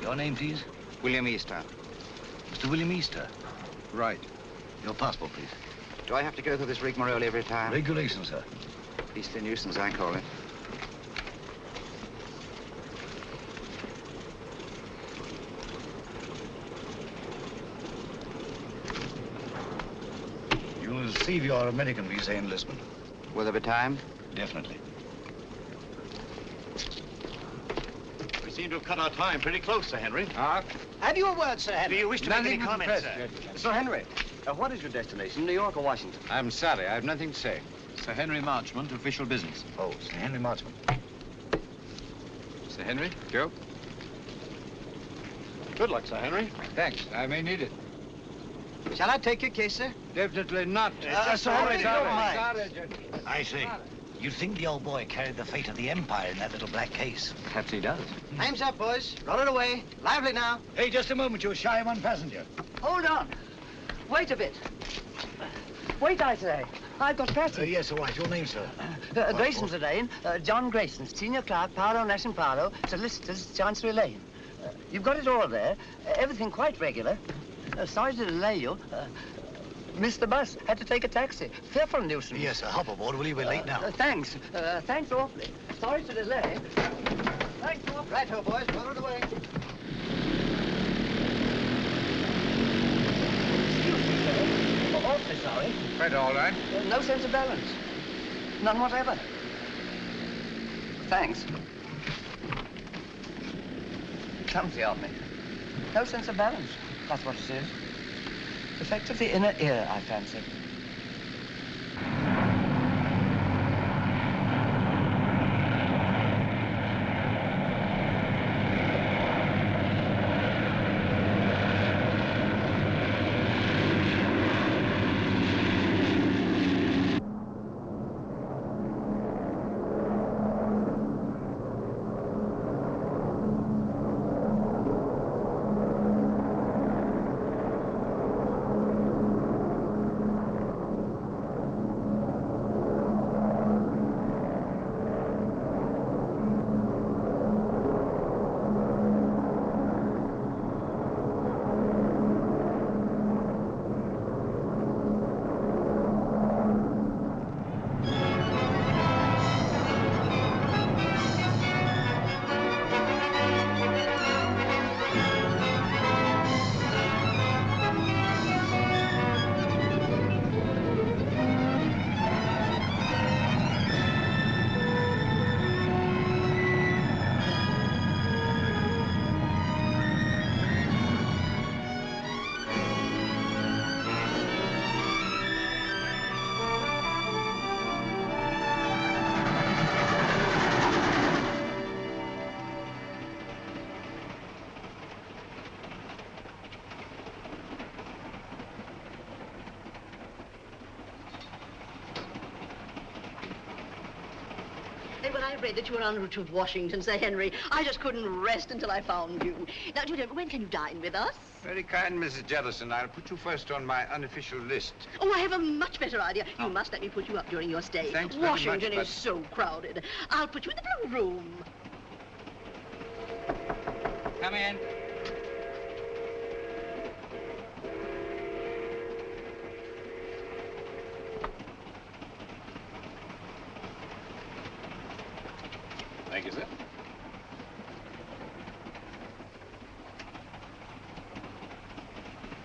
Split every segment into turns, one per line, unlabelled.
Your name, please?
William Easter.
Mr. William Easter.
Right.
Your passport, please.
Do I have to go through this rigmarole every time?
Regulation, sir.
Beastly nuisance, I call it.
You'll receive your American visa in Lisbon.
Will there be time?
Definitely.
We seem to have cut our time pretty close, Sir Henry.
Have you a word, Sir Henry?
Do you wish to make any comments, sir?
Sir Henry, what is your destination, New York or Washington?
I'm sorry, I have nothing to say.
Sir Henry Marchmont, official business.
Oh, Sir Henry Marchmont.
Sir Henry, Joe?
Good luck, Sir Henry.
Thanks, I may need it.
Shall I take your case, sir?
Definitely not.
Sir Henry, don't mind.
I see. You think the old boy carried the fate of the Empire in that little black case?
Perhaps he does.
Time's up, boys. Roll it away. Lively now.
Hey, just a moment. You're shy of one passenger.
Hold on. Wait a bit. Wait, I say. I've got passage.
Yes, all right. Your name, sir?
Grayson's Lane. John Grayson, senior clerk, Paro, Nash and Paro, solicitors, Chancery Lane. You've got it all there. Everything quite regular. Sorry to delay you. Missed the bus. Had to take a taxi. Fearful nuisance.
Yes, sir. Hop aboard, will you? We're late now.
Thanks. Thanks awfully. Sorry to delay. Thanks awfully.
Right-ho, boys. Roll it away.
Excuse me, sir. Awfully sorry.
Quite all right.
No sense of balance. None whatever. Thanks. Clumsy of me. No sense of balance. That's what it is. Effect of the inner ear, I fancy.
when I read that you were en route to Washington, Sir Henry, I just couldn't rest until I found you. Now, Julia, when can you dine with us?
Very kind, Mrs. Jellison. I'll put you first on my unofficial list.
Oh, I have a much better idea. You must let me put you up during your stay.
Thanks very much,
Washington
but-
is so crowded. I'll put you in the blue room.
Come in.
Thank you, sir.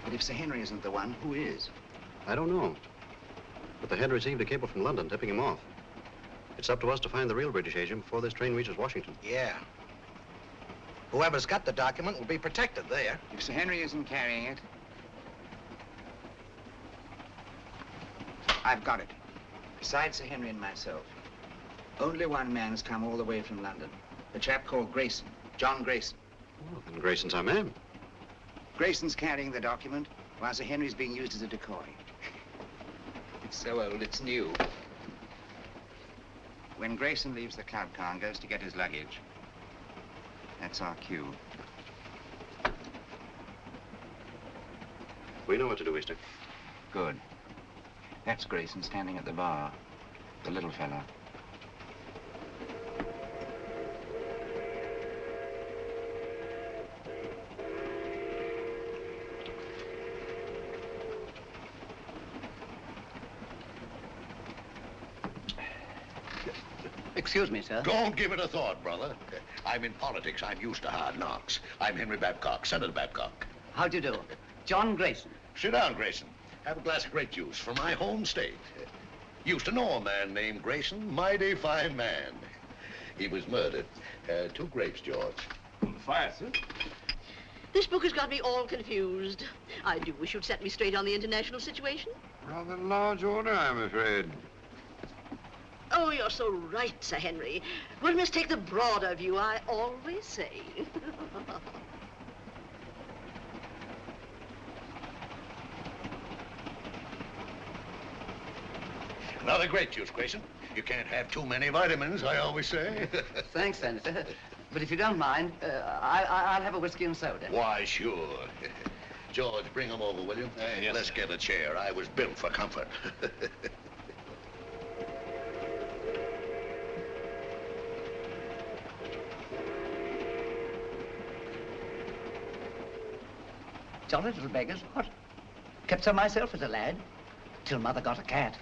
But if Sir Henry isn't the one, who is?
I don't know. But the head received a cable from London tipping him off. It's up to us to find the real British agent before this train reaches Washington.
Yeah. Whoever's got the document will be protected there.
If Sir Henry isn't carrying it, I've got it. Besides Sir Henry and myself, only one man has come all the way from London. A chap called Grayson, John Grayson.
Well, then Grayson's our man.
Grayson's carrying the document, while Sir Henry's being used as a decoy. It's so old, it's new. When Grayson leaves the club car and goes to get his luggage, that's our cue.
We know what to do, Easter.
Good. That's Grayson standing at the bar. The little fella.
Excuse me, sir.
Don't give it a thought, brother. I'm in politics. I'm used to hard knocks. I'm Henry Babcock, Senator Babcock.
How do you do? John Grayson.
Sit down, Grayson. Have a glass of grape juice from my home state. Used to know a man named Grayson, mighty fine man. He was murdered. 2 grapes, George.
On the fire, sir.
This book has got me all confused. I do wish you'd set me straight on the international situation.
Rather large order, I'm afraid.
Oh, you're so right, Sir Henry. One must take the broader view, I always say.
Another grape juice, Grayson. You can't have too many vitamins, I always say.
Thanks, Senator. But if you don't mind, I'll have a whiskey and soda.
Why, sure. George, bring him over, will you?
Yes,
Let's
sir.
get a chair. I was built for comfort.
Jolly little beggars, what? Kept some myself as a lad, till Mother got a cat.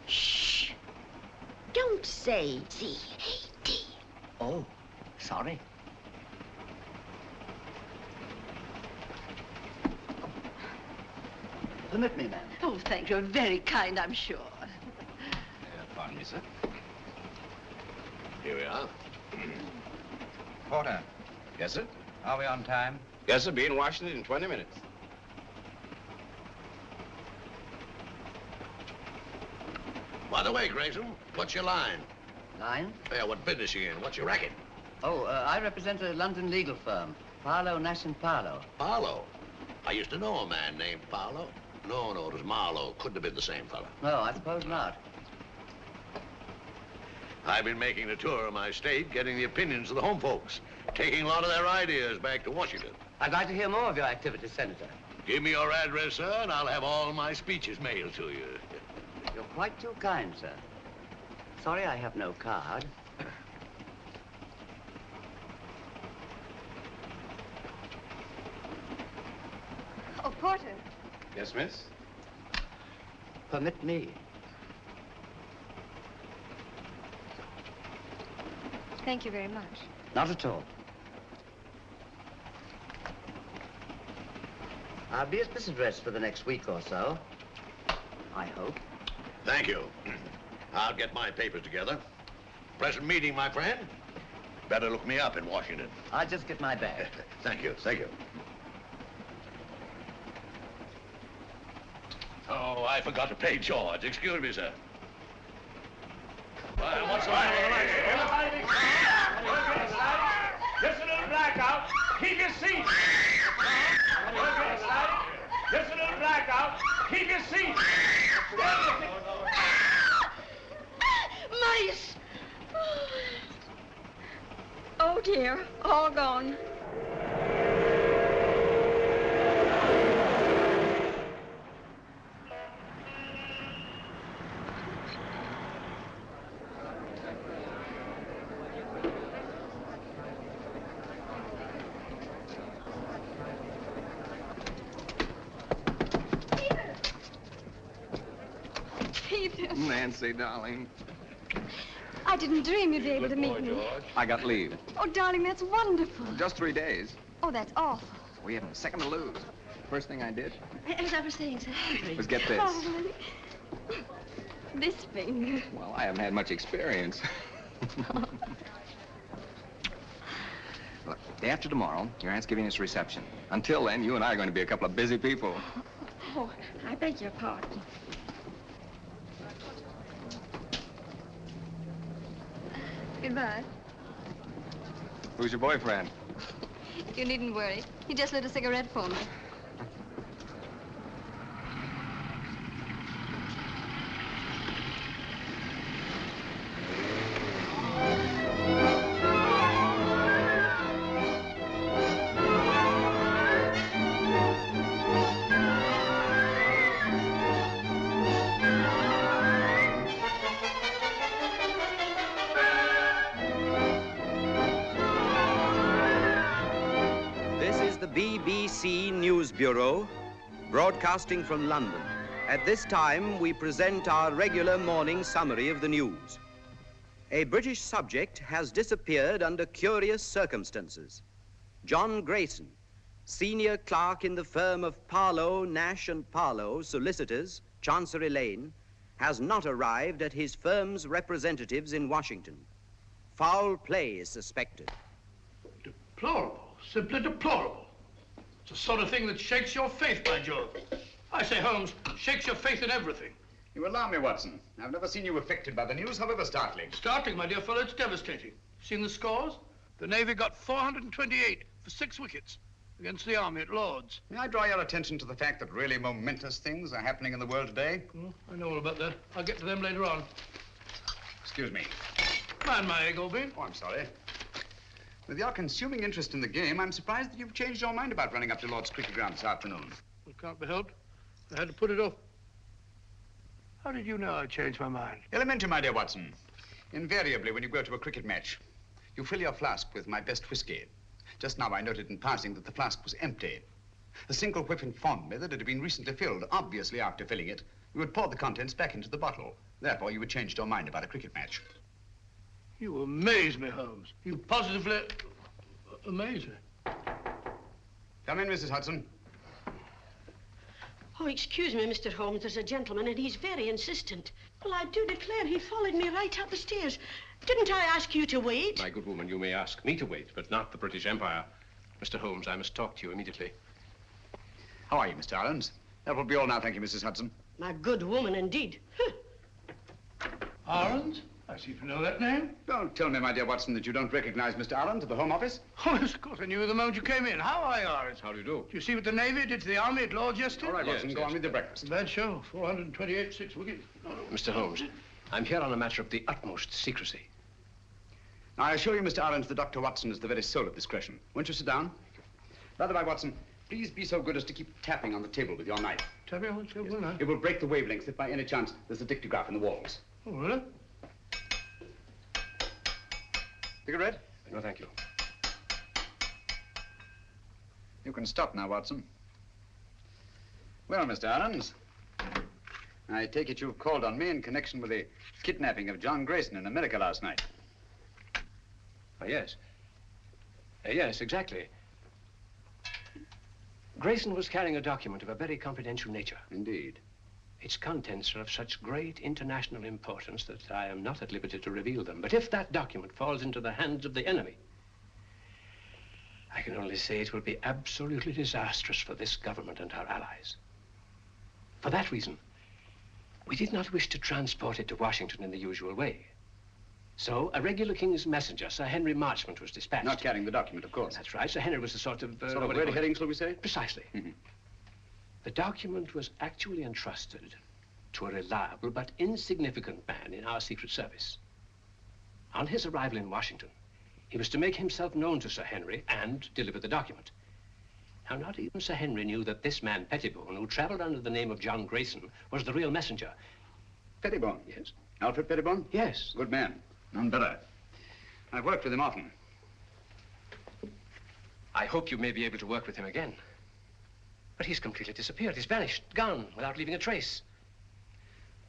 Shh. Don't say C-A-T.
Oh, sorry. Permit me, ma'am.
Oh, thank you. Very kind, I'm sure.
Pardon me, sir.
Here we are.
Porter.
Yes, sir?
Are we on time?
Yes, sir. Be in Washington in 20 minutes.
By the way, Grayson, what's your line?
Line?
Yeah, what business you in? What's your racket?
Oh, I represent a London legal firm, Parlow, Nash & Parlow.
Parlow. I used to know a man named Parlow. No, it was Marlowe. Couldn't have been the same fella.
No, I suppose not.
I've been making a tour of my state, getting the opinions of the home folks, taking a lot of their ideas back to Washington.
I'd like to hear more of your activities, Senator.
Give me your address, sir, and I'll have all my speeches mailed to you.
You're quite too kind, sir. Sorry I have no card.
Oh, Porter.
Yes, miss?
Permit me.
Thank you very much.
Not at all. I'll be at this address for the next week or so. I hope.
Thank you. I'll get my papers together. Pleasant meeting, my friend. Better look me up in Washington.
I'll just get my bag.
Thank you, thank you. Oh, I forgot to pay George. Excuse me, sir. What's the matter with the lights?
Just a little blackout. Keep your seat. Just a little blackout. Keep your seat.
Mice!
Oh, dear. All gone. Peter.
Nancy, darling.
I didn't dream you'd be able to meet me.
I got leave.
Oh, darling, that's wonderful.
Just 3 days.
Oh, that's awful.
We haven't a second to lose. First thing I did
As I was saying, Sir Henry.
was get this.
Oh, this finger.
Well, I haven't had much experience. Look, day after tomorrow, your aunt's giving us a reception. Until then, you and I are going to be a couple of busy people.
Oh, I beg your pardon. Goodbye.
Who's your boyfriend?
You needn't worry. He just lit a cigarette for me.
BBC News Bureau, broadcasting from London. At this time, we present our regular morning summary of the news. A British subject has disappeared under curious circumstances. John Grayson, senior clerk in the firm of Parlow, Nash and Parlow, solicitors, Chancery Lane, has not arrived at his firm's representatives in Washington. Foul play is suspected.
Deplorable, simply deplorable. It's the sort of thing that shakes your faith, by Jove. I say, Holmes, shakes your faith in everything.
You alarm me, Watson. I've never seen you affected by the news, however startling.
Startling, my dear fellow, it's devastating. Seen the scores? The Navy got 428 for 6 wickets against the Army at Lord's.
May I draw your attention to the fact that really momentous things are happening in the world today?
Oh, I know all about that. I'll get to them later on.
Excuse me.
Mind my egg, old bean.
Oh, I'm sorry. With your consuming interest in the game, I'm surprised that you've changed your mind about running up to Lord's cricket ground this afternoon.
It can't be helped. I had to put it off. How did you know I changed my mind?
Elementary, my dear Watson. Invariably, when you go to a cricket match, you fill your flask with my best whiskey. Just now, I noted in passing that the flask was empty. A single whiff informed me that it had been recently filled. Obviously, after filling it, you had poured the contents back into the bottle. Therefore, you had changed your mind about a cricket match.
You amaze me, Holmes. You positively amaze me.
Come in, Mrs. Hudson.
Oh, excuse me, Mr. Holmes. There's a gentleman, and he's very insistent. Well, I do declare he followed me right up the stairs. Didn't I ask you to wait?
My good woman, you may ask me to wait, but not the British Empire. Mr. Holmes, I must talk to you immediately.
How are you, Mr. Irons? That will be all now, thank you, Mrs. Hudson.
My good woman, indeed.
Arons? I seem to know that name.
Don't tell me, my dear Watson, that you don't recognize Mr. Arons at the Home Office.
Oh, yes, of course. I knew the moment you came in. How are you, Arons?
How do you do?
Do you see what the Navy did to the Army at Lord's yesterday?
All right, Watson, go on with your breakfast.
Bad show. 428, 6 wickets. No.
Mr. Holmes, I'm here on a matter of the utmost secrecy.
Now, I assure you, Mr. Arons, that Dr. Watson is the very soul of discretion. Won't you sit down? By the way, Watson, please be so good as to keep tapping on the table with your knife.
Tapping on the table, yes.
It will break the wavelengths if by any chance there's a dictograph in the walls.
Oh, really?
Cigarette?
No, thank you.
You can stop now, Watson. Well, Mr. Arons, I take it you've called on me in connection with the kidnapping of John Grayson in America last night.
Oh, yes. Yes, exactly. Grayson was carrying a document of a very confidential nature.
Indeed.
Its contents are of such great international importance that I am not at liberty to reveal them. But if that document falls into the hands of the enemy, I can only say it will be absolutely disastrous for this government and our allies. For that reason, we did not wish to transport it to Washington in the usual way. So a regular King's messenger, Sir Henry Marchmont, was dispatched.
Not carrying the document, of course.
That's right. Sir Henry was a sort of...
sort of red herring, shall we say?
Precisely.
Mm-hmm.
The document was actually entrusted to a reliable but insignificant man in our Secret Service. On his arrival in Washington, He was to make himself known to Sir Henry and deliver the document. Now, not even Sir Henry knew that this man, Pettibone, who traveled under the name of John Grayson, was the real messenger.
Pettibone?
Yes.
Alfred Pettibone?
Yes.
Good man. None better. I've worked with him often.
I hope you may be able to work with him again. But he's completely disappeared. He's vanished, gone, without leaving a trace.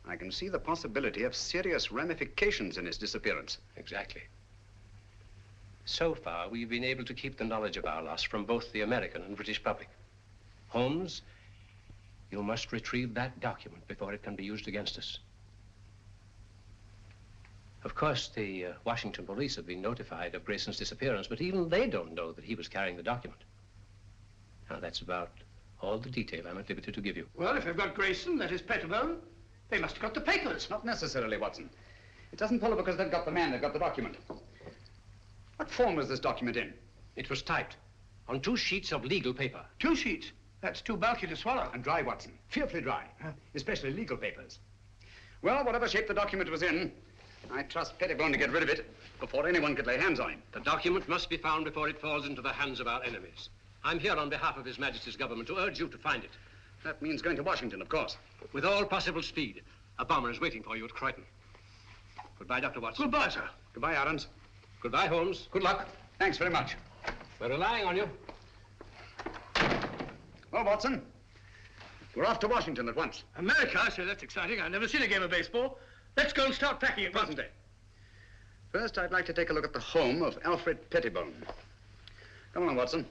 I can see the possibility of serious ramifications in his disappearance.
Exactly. So far, we've been able to keep the knowledge of our loss from both the American and British public. Holmes, you must retrieve that document before it can be used against us. Of course, the Washington police have been notified of Grayson's disappearance, but even they don't know that he was carrying the document. Now, that's about all the detail I'm at liberty to give you.
Well, if they've got Grayson, that is Pettibone, they must have got the papers.
Not necessarily, Watson. It doesn't follow because they've got the man, they've got the document. What form was this document in?
It was typed on 2 sheets of legal paper.
2 sheets? That's too bulky to swallow.
And dry, Watson. Fearfully dry. Especially legal papers. Well, whatever shape the document was in, I trust Pettibone to get rid of it before anyone could lay hands on him.
The document must be found before it falls into the hands of our enemies. I'm here on behalf of His Majesty's government to urge you to find it.
That means going to Washington, of course.
With all possible speed. A bomber is waiting for you at Croydon. Goodbye, Dr. Watson.
Goodbye, sir.
Goodbye, Adams.
Goodbye, Holmes. Good luck.
Thanks very much.
We're relying on you.
Well, Watson, we're off to Washington at once.
America? I say, that's exciting. I've never seen a game of baseball. Let's go and start packing at
Present day. First, I'd like to take a look at the home of Alfred Pettibone. Come on, Watson.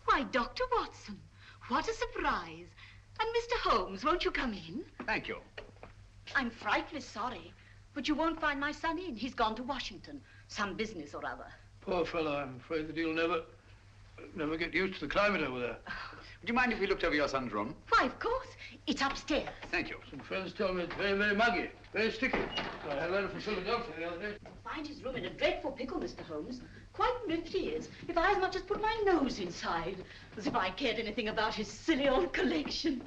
Why, Dr. Watson, what a surprise. And Mr. Holmes, won't you come in?
Thank you.
I'm frightfully sorry, but you won't find my son in. He's gone to Washington. Some business or other.
Poor fellow, I'm afraid that he'll never get used to the climate over there.
Would you mind if we looked over your son's room?
Why, of course. It's upstairs.
Thank you.
Some friends tell me it's very, very muggy, very sticky. I had a letter from Philadelphia the other day.
Find his room in a dreadful pickle, Mr. Holmes. Quite miffed he is, if I as much as put my nose inside. As if I cared anything about his silly old collection.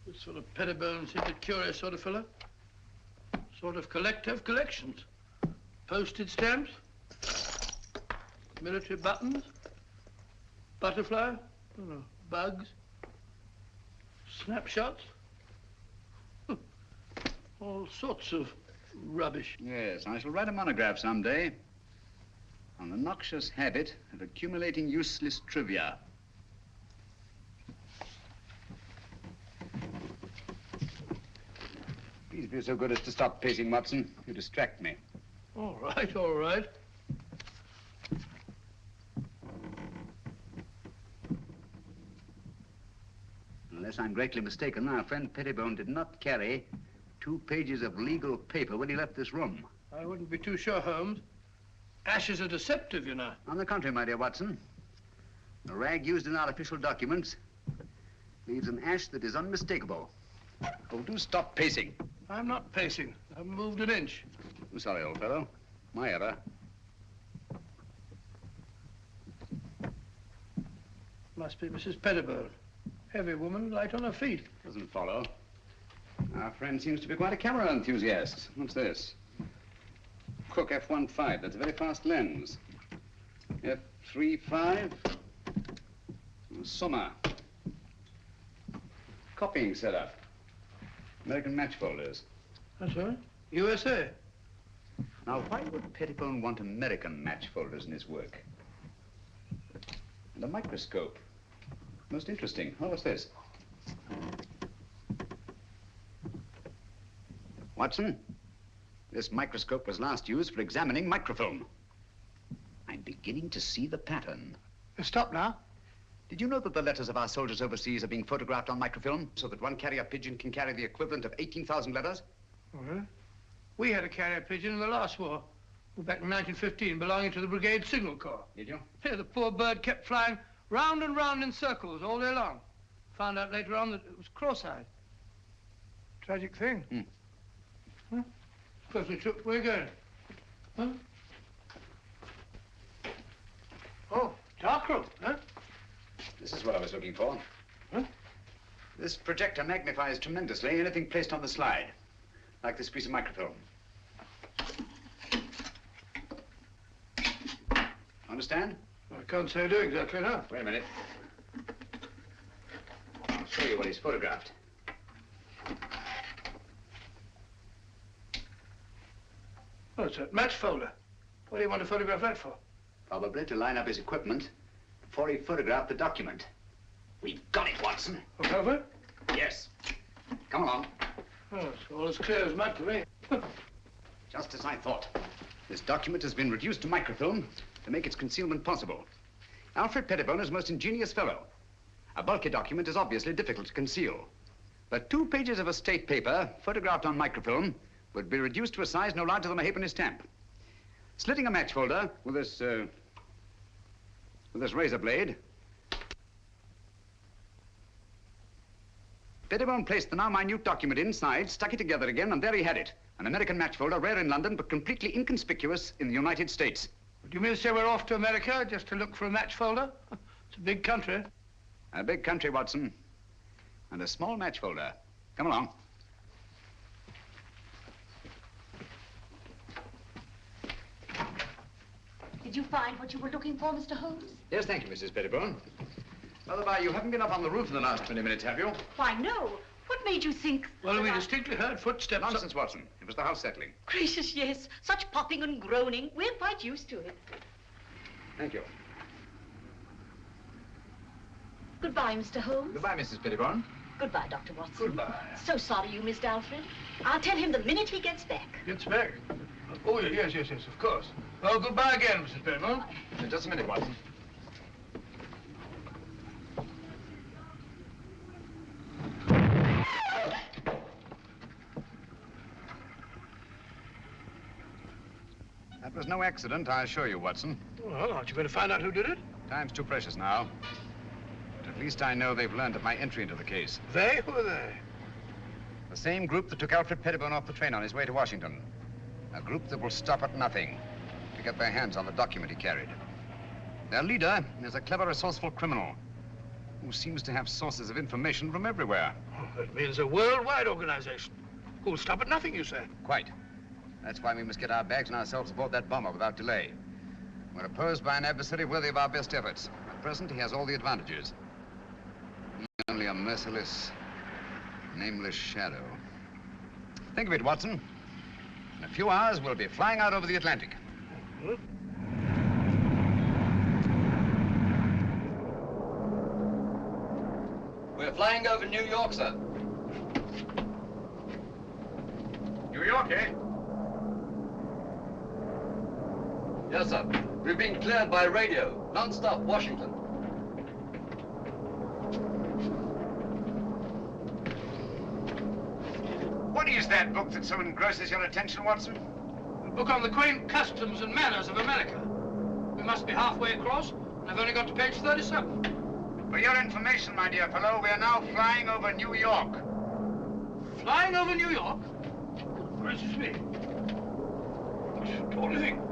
This sort of Pettibone seems a curious sort of fellow. Sort of collector of collections. Postage stamps, military buttons, butterfly, I don't know, bugs, snapshots. All sorts of rubbish.
Yes, I shall write a monograph someday on the noxious habit of accumulating useless trivia. Please be so good as to stop pacing, Watson. You distract me.
All right, all right.
Unless I'm greatly mistaken, our friend Pettibone did not carry 2 pages of legal paper when he left this room.
I wouldn't be too sure, Holmes. Ashes are deceptive, you know.
On the contrary, my dear Watson, the rag used in our official documents leaves an ash that is unmistakable. Oh, do stop pacing.
I'm not pacing. I haven't moved an inch.
I'm sorry, old fellow. My error.
Must be Mrs. Pettibone. Heavy woman, light on her feet.
Doesn't follow. Our friend seems to be quite a camera enthusiast. What's this? Cook F1.5. That's a very fast lens. F3.5. Summer. Copying setup. American match folders.
That's right. USA.
Now, why would Pettibone want American match folders in his work? And a microscope. Most interesting. Oh, what's this? Watson, this microscope was last used for examining microfilm. I'm beginning to see the pattern.
Stop now.
Did you know that the letters of our soldiers overseas are being photographed on microfilm so that one carrier pigeon can carry the equivalent of 18,000 letters?
Well, we had a carrier pigeon in the last war. Back in 1915, belonging to the Brigade Signal Corps.
Did you?
Yeah, the poor bird kept flying round and round in circles all day long. Found out later on that it was cross-eyed. Tragic thing. Huh? Firstly, where are you going? Huh? Oh, dark room, huh?
This is what I was looking for.
Huh?
This projector magnifies tremendously anything placed on the slide, like this piece of microfilm. Understand?
I can't say I do exactly, no.
Wait a minute. I'll show you what he's photographed.
Oh, it's a match folder. What do you want to photograph that for?
Probably to line up his equipment before he photographed the document. We've got it, Watson.
Oh, have we?
Yes. Come along.
Oh, it's all as clear as mud to me.
Just as I thought. This document has been reduced to microfilm to make its concealment possible. Alfred Pettibone is a most ingenious fellow. A bulky document is obviously difficult to conceal. But 2 pages of estate paper photographed on microfilm would be reduced to a size no larger than a halfpenny stamp. Slitting a match folder with this razor blade, Pettibone placed the now minute document inside, stuck it together again, and there he had it. An American match folder, rare in London, but completely inconspicuous in the United States.
Do you mean to say we're off to America just to look for a match folder? It's a big country.
A big country, Watson. And a small match folder. Come along.
Did you find what you were looking for, Mr. Holmes?
Yes, thank you, Mrs. Pettibone. By the by, you haven't been up on the roof in the last 20 minutes, have you?
Why, no. What made you think...
Well, we distinctly heard footsteps.
Nonsense, Watson. It was the house settling.
Gracious, yes. Such popping and groaning. We're quite used to it.
Thank you.
Goodbye, Mr. Holmes.
Goodbye, Mrs. Pettibone.
Goodbye, Dr. Watson.
Goodbye.
So sorry you missed Alfred. I'll tell him the minute he gets back.
Gets back? Oh, yes, of course. Well, goodbye again, Mrs. Pettibone.
Just a minute, Watson. That was no accident, I assure you, Watson.
Well, aren't you going to find out who did it?
Time's too precious now. But at least I know they've learned of my entry into the case.
They? Who are they?
The same group that took Alfred Pettibone off the train on his way to Washington. A group that will stop at nothing to get their hands on the document he carried. Their leader is a clever, resourceful criminal who seems to have sources of information from everywhere.
Oh, that means a worldwide organization. Who'll stop at nothing, you say?
Quite. That's why we must get our bags and ourselves aboard that bomber without delay. We're opposed by an adversary worthy of our best efforts. At present, he has all the advantages. He's only a merciless, nameless shadow. Think of it, Watson. In a few hours, we'll be flying out over the Atlantic.
We're flying over New York, sir.
New York, eh?
Yes, sir. We've been cleared by radio. Non-stop, Washington.
What is that book that so engrosses your attention, Watson?
A book on the quaint customs and manners of America. We must be halfway across, and I've only got to page 37.
For your information, my dear fellow, we are now flying over New York.
Flying over New York? Gracious me. Tall thing.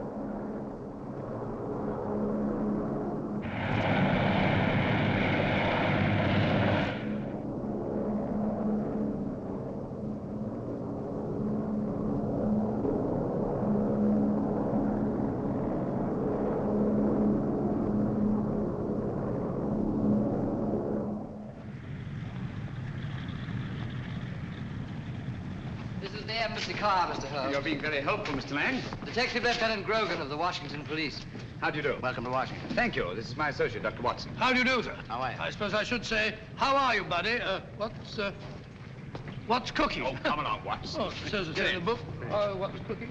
Embassy car, Mr. Holmes.
You're being very helpful, Mr. Lang.
Detective Lieutenant Grogan of the Washington Police.
How do you do?
Welcome to Washington.
Thank you. This is my associate, Dr. Watson.
How do you do, sir?
How are you?
I suppose I should say, how are you, buddy? What's cooking?
Oh, come along, Watson.
Oh, it says it's in the book. What's cooking?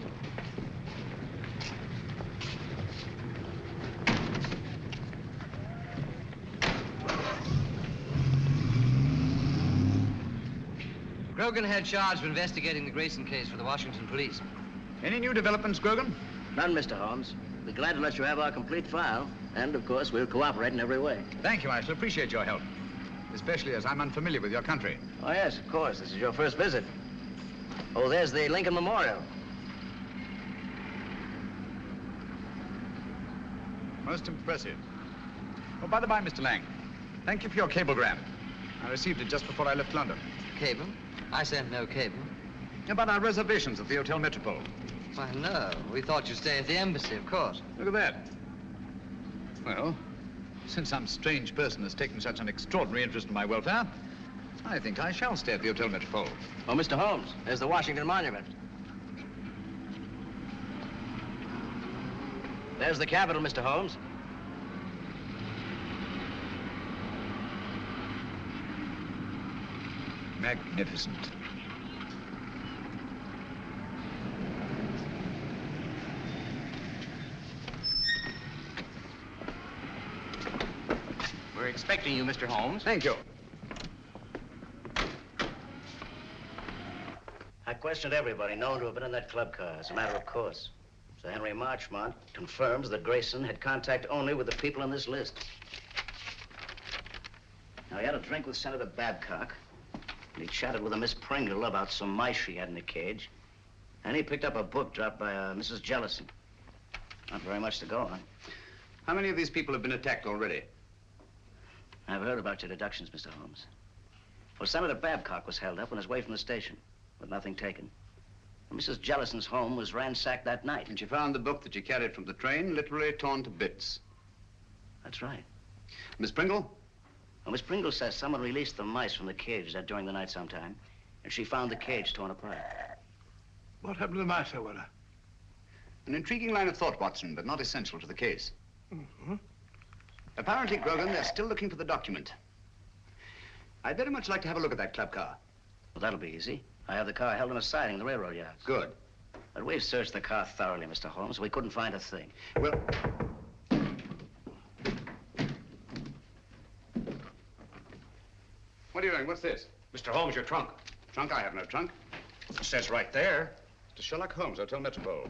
Grogan had charge of investigating the Grayson case for the Washington police.
Any new developments, Grogan?
None, Mr. Holmes. We're glad to let you have our complete file. And, of course, we'll cooperate in every way.
Thank you. I shall appreciate your help. Especially as I'm unfamiliar with your country.
Oh, yes, of course. This is your first visit. Oh, there's the Lincoln Memorial.
Most impressive. Oh, by the by, Mr. Lang, thank you for your cablegram. I received it just before I left London.
Cable? I sent no cable.
About our reservations at the Hotel Metropole.
Why, no. We thought you'd stay at the embassy, of course.
Look at that. Well, since some strange person has taken such an extraordinary interest in my welfare, I think I shall stay at the Hotel Metropole.
Oh, Mr. Holmes, there's the Washington Monument. There's the Capitol, Mr. Holmes.
Magnificent.
We're expecting you, Mr. Holmes.
Thank you.
I questioned everybody known to have been in that club car, as a matter of course. Sir Henry Marchmont confirms that Grayson had contact only with the people on this list. Now, he had a drink with Senator Babcock, and he chatted with a Miss Pringle about some mice she had in the cage, and he picked up a book dropped by Mrs. Jellison. Not very much to go on.
How many of these people have been attacked already?
I've heard about your deductions, Mr. Holmes. Well, Senator Babcock was held up on his way from the station, with nothing taken. And Mrs. Jellison's home was ransacked that night.
And she found the book that she carried from the train literally torn to bits.
That's right.
Miss Pringle?
Well, Miss Pringle says someone released the mice from the cage during the night sometime, and she found the cage torn apart.
What happened to the mice, I wonder?
An intriguing line of thought, Watson, but not essential to the case.
Mm-hmm.
Apparently, Grogan, they're still looking for the document. I'd very much like to have a look at that club car.
Well, that'll be easy. I have the car held in a siding in the railroad yards.
Good.
But we've searched the car thoroughly, Mr. Holmes. We couldn't find a thing.
Well... What are you doing? What's this?
Mr. Holmes, your trunk.
Trunk? I have no trunk.
It says right there.
To Sherlock Holmes, Hotel Metropole.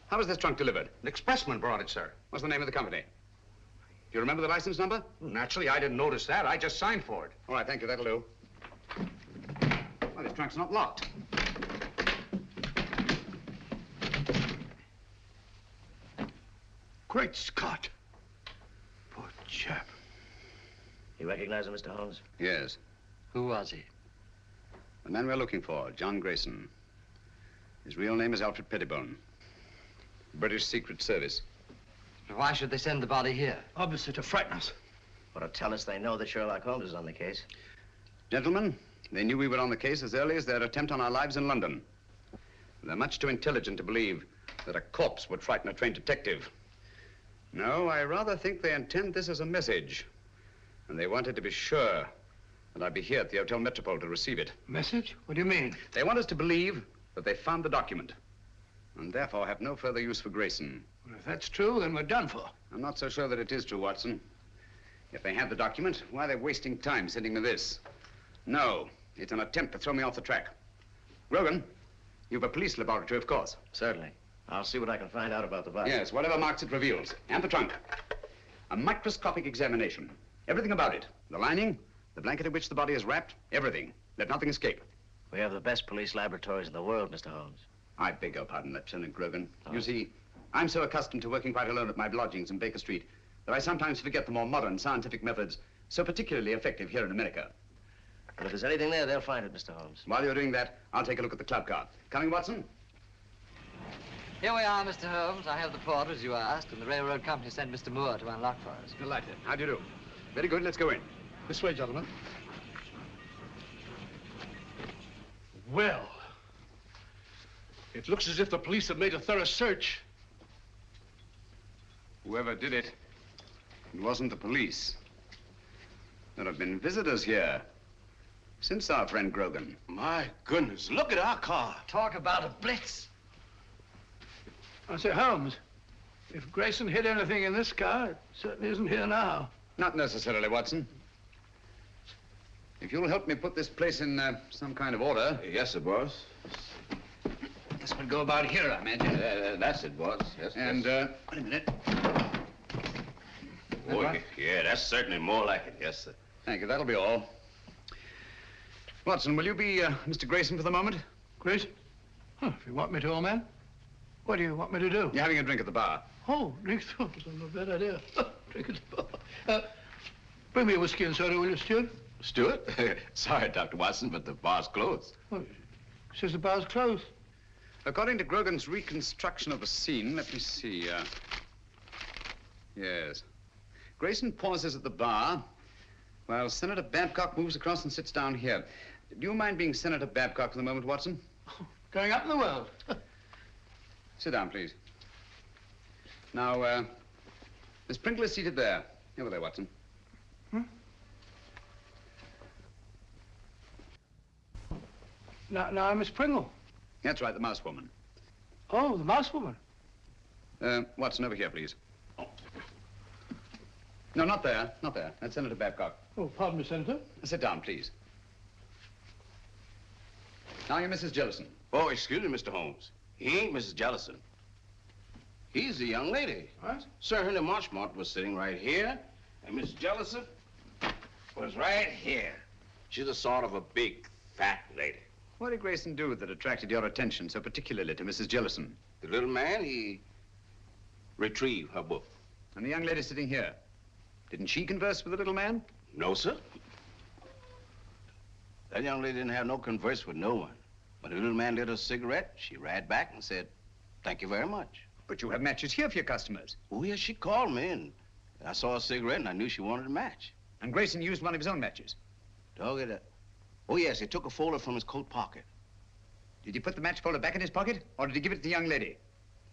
How was this trunk delivered?
An expressman brought it, sir.
What's the name of the company? Do you remember the license number?
Naturally, I didn't notice that. I just signed for it.
All right, thank you. That'll do. Well, this trunk's not locked.
Great Scott. Poor chap.
You recognize him, Mr. Holmes?
Yes.
Who was he?
The man we're looking for, John Grayson. His real name is Alfred Pettibone. British Secret Service.
Why should they send the body here?
Obviously to frighten us.
Or to tell us they know that Sherlock Holmes is on the case.
Gentlemen, they knew we were on the case as early as their attempt on our lives in London. They're much too intelligent to believe that a corpse would frighten a trained detective. No, I rather think they intend this as a message. And they wanted to be sure that I'd be here at the Hotel Metropole to receive it.
Message? What do you mean?
They want us to believe that they found the document, and therefore have no further use for Grayson.
Well, if that's true, then we're done for.
I'm not so sure that it is true, Watson. If they had the document, why are they wasting time sending me this? No, it's an attempt to throw me off the track. Grogan, you've a police laboratory, of course.
Certainly. I'll see what I can find out about the body.
Yes, whatever marks it reveals. And the trunk. A microscopic examination. Everything about it. The lining, the blanket in which the body is wrapped, everything. Let nothing escape.
We have the best police laboratories in the world, Mr. Holmes.
I beg your pardon, Lieutenant Grogan. You see, I'm so accustomed to working quite alone at my lodgings in Baker Street that I sometimes forget the more modern scientific methods so particularly effective here in America.
But if there's anything there, they'll find it, Mr. Holmes.
While you're doing that, I'll take a look at the club car. Coming, Watson?
Here we are, Mr. Holmes. I have the port, as you asked, and the railroad company sent Mr. Moore to unlock for us.
Delighted. How do you do? Very good. Let's go in.
This way, gentlemen. Well, it looks as if the police have made a thorough search.
Whoever did it, it wasn't the police. There have been visitors here since our friend Grogan.
My goodness, look at our car.
Talk about a blitz.
I say, Holmes, if Grayson hid anything in this car, it certainly isn't here now.
Not necessarily, Watson. If you'll help me put this place in some kind of order.
Yes, sir, boss.
This would go about here, I imagine.
That's it, boss. Yes,
And,
yes.
wait a minute.
Oh, yeah, that's certainly more like it. Yes, sir.
Thank you. That'll be all. Watson, will you be Mr. Grayson for the moment?
Grayson? Huh, if you want me to, old man. What do you want me to do?
You're having a drink at the bar.
Oh, drink? Oh, that's not a bad idea. Drink at the bar. Bring me a whiskey and soda, will you, Stuart?
Stuart? Sorry, Dr. Watson, but the bar's closed.
Oh, says the bar's closed.
According to Grogan's reconstruction of the scene, let me see. Yes. Grayson pauses at the bar while Senator Babcock moves across and sits down here. Do you mind being Senator Babcock for the moment, Watson?
Oh, going up in the world.
Sit down, please. Now, Miss Pringle is seated there. Over there, Watson.
Now, Miss Pringle.
That's right, the mouse woman.
Oh, the mouse woman.
Watson, over here, please. No, not there. Not there. That's Senator Babcock.
Oh, pardon me, Senator.
Sit down, please. Now you're Mrs. Jellison.
Oh, excuse me, Mr. Holmes. He ain't Mrs. Jellison. He's the young lady.
What?
Sir Henry Marchmont was sitting right here, and Miss Jellison was right here. She's a sort of a big, fat lady.
What did Grayson do that attracted your attention so particularly to Mrs. Jellison?
The little man, he retrieved her book.
And the young lady sitting here, didn't she converse with the little man?
No, sir. That young lady didn't have no converse with no one. When the little man lit her cigarette, she ran back and said, "Thank you very much."
But you have matches here for your customers.
Oh, yes, she called me, and I saw a cigarette, and I knew she wanted a match.
And Grayson used one of his own matches?
Dog it. Oh, yes, he took a folder from his coat pocket.
Did he put the match folder back in his pocket, or did he give it to the young lady?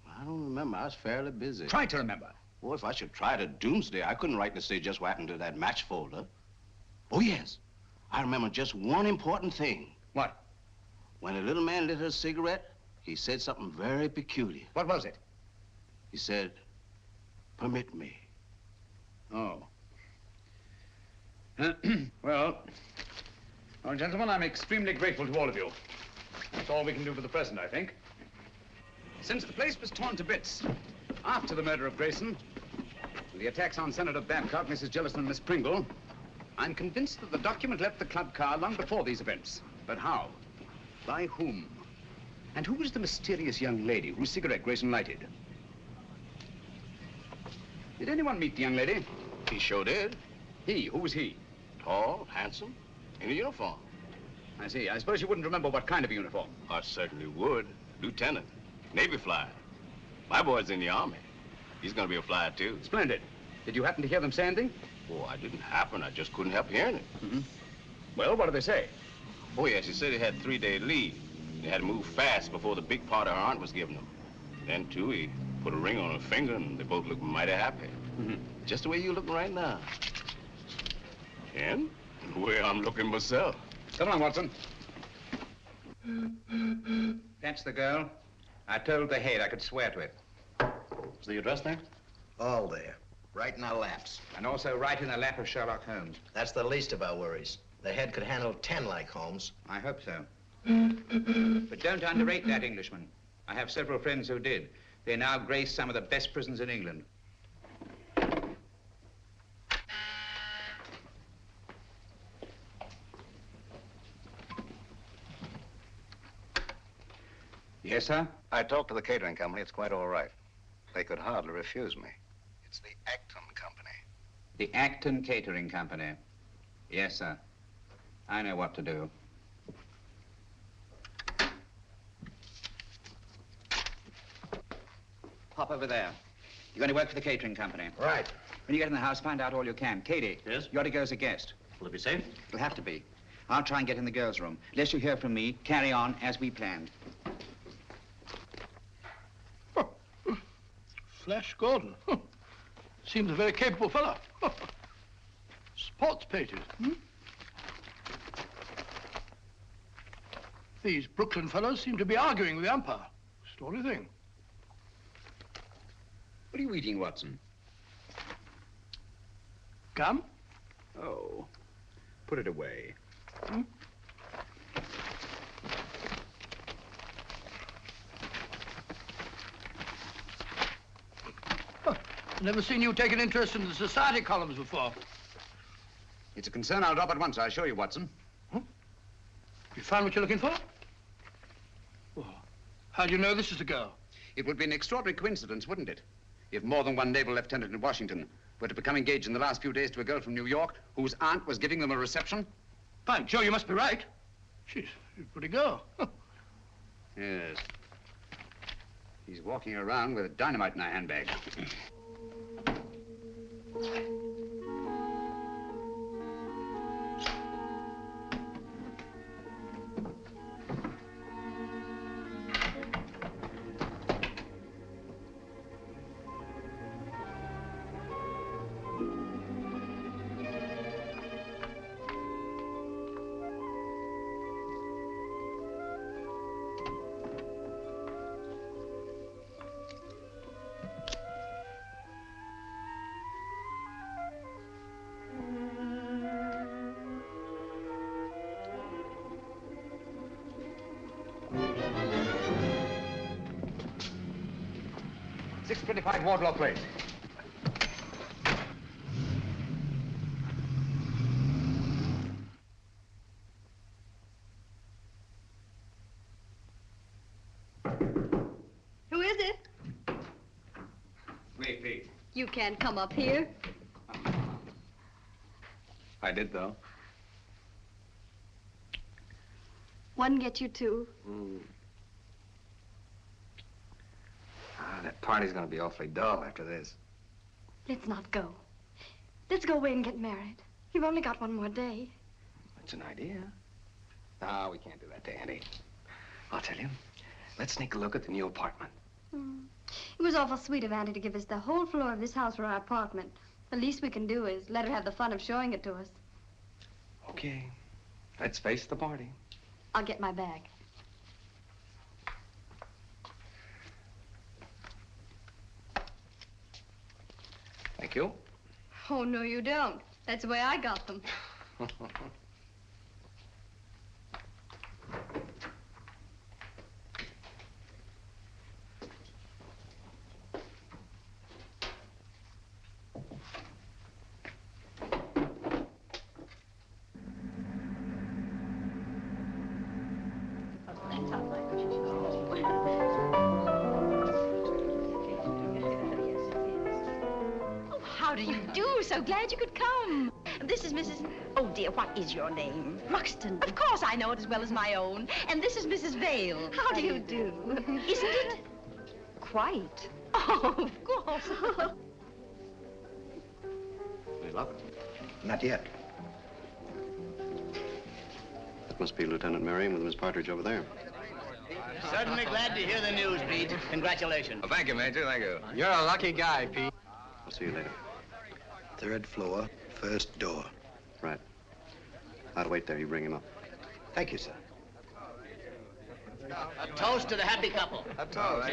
I don't remember. I was fairly busy.
Try to remember.
Well, if I should try to doomsday, I couldn't rightly say just what happened to that match folder. Oh, yes. I remember just one important thing.
What?
When the little man lit her cigarette, he said something very peculiar.
What was it?
He said, "Permit me."
Oh. Well, gentlemen, I'm extremely grateful to all of you. That's all we can do for the present, I think. Since the place was torn to bits after the murder of Grayson, the attacks on Senator Babcock, Mrs. Jellison, and Miss Pringle, I'm convinced that the document left the club car long before these events. But how? By whom? And who was the mysterious young lady whose cigarette Grayson lighted? Did anyone meet the young lady?
He sure did.
He? Who was he?
Tall, handsome, in a uniform.
I see. I suppose you wouldn't remember what kind of a uniform.
I certainly would. Lieutenant, Navy flyer. My boy's in the Army. He's gonna be a flyer, too.
Splendid. Did you happen to hear them say anything?
Oh, I didn't happen. I just couldn't help hearing it.
Mm-hmm. Well, what did they say?
Oh, yes, he said he had 3-day leave. He had to move fast before the big part her aunt was giving him. Then, too, he put a ring on her finger, and they both looked mighty happy.
Mm-hmm.
Just the way you're looking right now. And the way I'm looking myself.
Come on, Watson. That's the girl. I told the head I could swear to it.
Is the address there?
All there. Right in our laps.
And also right in the lap of Sherlock Holmes.
That's the least of our worries. The head could handle 10 like Holmes.
I hope so. But don't underrate that Englishman. I have several friends who did. They now grace some of the best prisons in England. Yes, sir?
I talked to the catering company. It's quite all right. They could hardly refuse me. It's the Acton Company.
The Acton Catering Company. Yes, sir. I know what to do. Pop over there. You're going to work for the catering company.
Right.
When you get in the house, find out all you can. Katie.
Yes?
You ought to go as a guest.
Will it be safe?
It'll have to be. I'll try and get in the girls' room. Unless you hear from me, carry on as we planned.
Flash Gordon. Seems a very capable fellow. Sports pages. These Brooklyn fellows seem to be arguing with the umpire. Story thing.
What are you eating, Watson?
Gum?
Oh. Put it away.
Never seen you take an interest in the society columns before.
It's a concern I'll drop at once, I assure you, Watson.
You found what you're looking for? Well, how do you know this is the girl?
It would be an extraordinary coincidence, wouldn't it? If more than one naval lieutenant in Washington were to become engaged in the last few days to a girl from New York whose aunt was giving them a reception.
By Joe, you must be right. She's a pretty girl.
Yes. He's walking around with dynamite in her handbag.
625 Wardlaw Place.
Who is it?
Me, Pete.
You can't come up here.
I did, though.
One get you two.
That party's gonna be awfully dull after this.
Let's not go. Let's go away and get married. You've only got one more day.
That's an idea. No, we can't do that to Annie. I'll tell you. Let's sneak a look at the new apartment.
It was awful sweet of Auntie to give us the whole floor of this house for our apartment. The least we can do is let her have the fun of showing it to us.
Okay. Let's face the party.
I'll get my bag.
Thank you.
Oh, no, you don't. That's the way I got them.
How do you do? So glad you could come. This is Mrs... Oh, dear, what is your name?
Ruxton.
Of course, I know it as well as my own. And this is Mrs. Vale.
How do you do?
Isn't it?
Quite.
Oh, of course.
Any luck?
Not yet.
That must be Lieutenant Merriam with Miss Partridge over there.
Certainly glad to hear the news, Pete. Congratulations.
Well, thank you, Major. Thank you.
You're a lucky guy, Pete.
I'll see you later.
3rd floor, 1st door.
Right. I'll wait there. You bring him up.
Thank you, sir.
A toast to the happy couple.
A toast.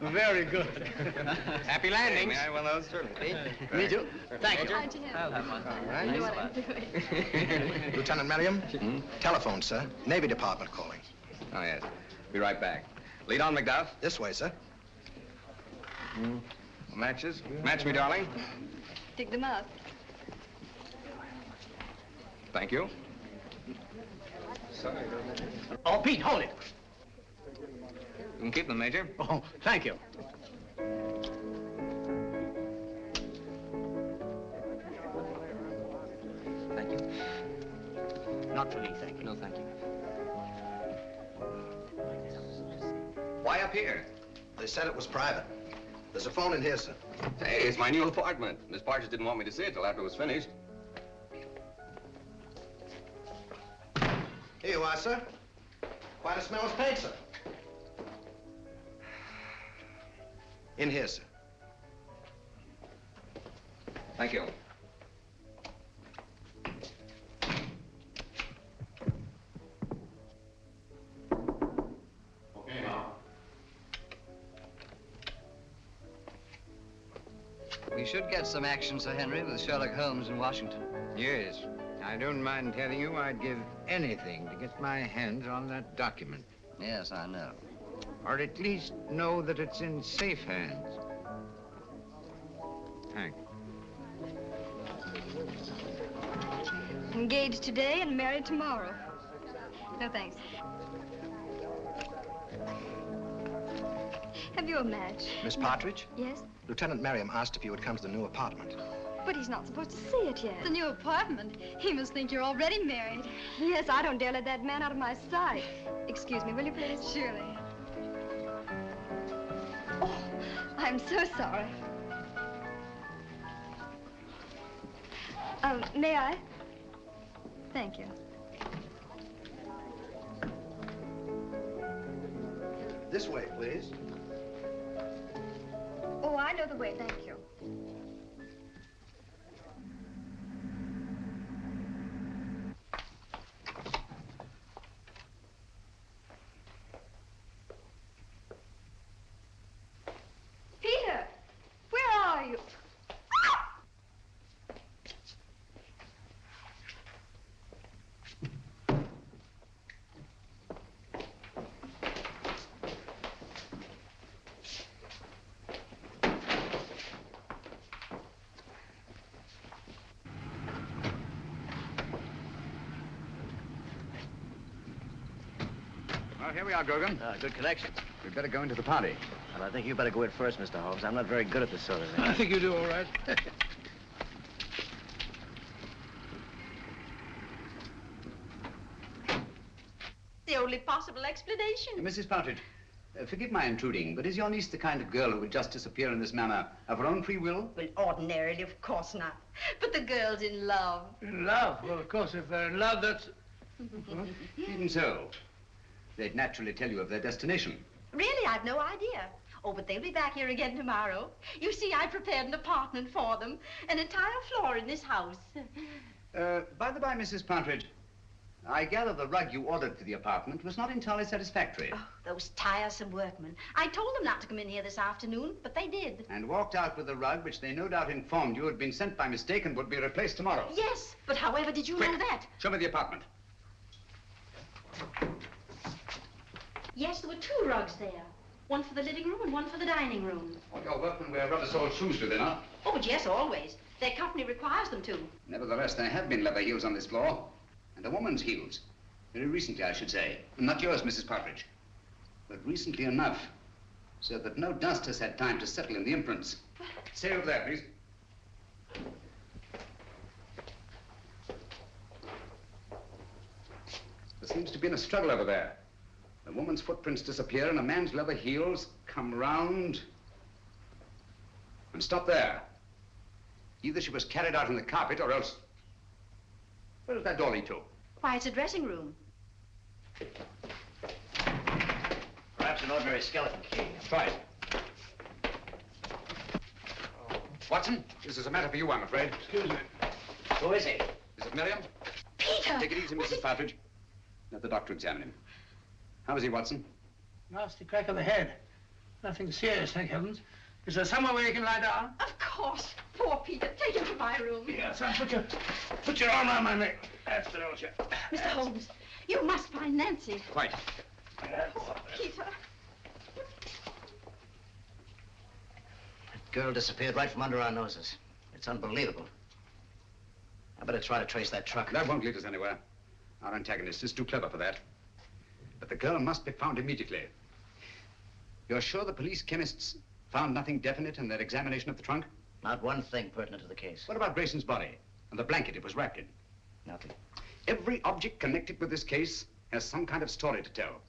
Very good.
Happy landings. May I have one of those, certainly?
Me too. Thank you.
I know what I'm doing.
Lieutenant Merriam? Telephone, sir. Navy Department calling.
Oh, yes. Be right back. Lead on, McDuff.
This way, sir.
Matches? Match me, darling.
Dig them up.
Thank you.
Oh, Pete, hold it.
You can keep them, Major.
Oh, thank you.
Thank you.
Not for me, thank you.
No, thank you. Why up here?
They said it was private. There's a phone in here, sir.
Hey, it's my new apartment. Miss Partridge didn't want me to see it till after it was finished.
Here you are, sir. Quite a smell of paint, sir. In here, sir.
Thank you.
Okay, now.
We should get some action, Sir Henry, with Sherlock Holmes in Washington.
Yes.
I don't mind telling you I'd give anything to get my hands on that document.
Yes, I know.
Or at least know that it's in safe hands. Thanks.
Engaged today and married tomorrow. No, thanks. Have you a match?
Miss Partridge?
Yes?
Lieutenant Merriam asked if you would come to the new apartment.
But he's not supposed to see it yet.
The new apartment? He must think you're already married.
Yes, I don't dare let that man out of my sight. Excuse me, will you please?
Surely.
Oh, I'm so sorry. May I? Thank you.
This way, please.
Oh, I know the way, thank you. Peter, where are you?
Well, here we are, Grogan.
Good connection.
We'd better go into the party.
Well, I think you better go in first, Mr. Holmes. I'm not very good at this sort of thing.
I think you do all right.
The only possible explanation.
Mrs. Partridge, forgive my intruding, but is your niece the kind of girl who would just disappear in this manner of her own free will?
Well, ordinarily, of course not. But the girl's in love.
In love? Well, of course, if they're in love, that's...
Even so, they'd naturally tell you of their destination.
Really, I've no idea. Oh, but they'll be back here again tomorrow. You see, I prepared an apartment for them. An entire floor in this house.
By the by, Mrs. Partridge, I gather the rug you ordered for the apartment was not entirely satisfactory.
Oh, those tiresome workmen. I told them not to come in here this afternoon, but they did.
And walked out with the rug, which they no doubt informed you had been sent by mistake and would be replaced tomorrow.
Yes, but however did you know that?
Show me the apartment.
Yes, there were two rugs there. One for the living room and one for the dining room.
All your workmen wear rubber-soled shoes, do they not?
Oh, but yes, always. Their company requires them to.
Nevertheless, there have been leather heels on this floor. And a woman's heels. Very recently, I should say. Not yours, Mrs. Partridge. But recently enough, so that no dust has had time to settle in the imprints. Stay over there, please. There seems to be a struggle over there. A woman's footprints disappear and a man's leather heels come round and stop there. Either she was carried out in the carpet or else... Where does that door lead to?
Why, it's a dressing room.
Perhaps an ordinary skeleton key.
Try it. Watson, this is a matter for you, I'm afraid.
Excuse me.
Who is he?
Is it Miriam?
Peter!
Take it easy, Mrs. Partridge. Let the doctor examine him. How is he, Watson?
Nasty crack of the head. Nothing serious, thank heavens. Is there somewhere where you can lie down?
Of course. Poor Peter. Take him to my room.
Yeah, son, put your arm around my neck. That's the old chap.
Mr. Holmes, you must find Nancy.
Quite.
Poor Peter.
That girl disappeared right from under our noses. It's unbelievable. I better try to trace that truck.
That won't lead us anywhere. Our antagonist is too clever for that. But the girl must be found immediately. You're sure the police chemists found nothing definite in their examination of the trunk?
Not one thing pertinent to the case.
What about Grayson's body and the blanket it was wrapped in?
Nothing.
Every object connected with this case has some kind of story to tell.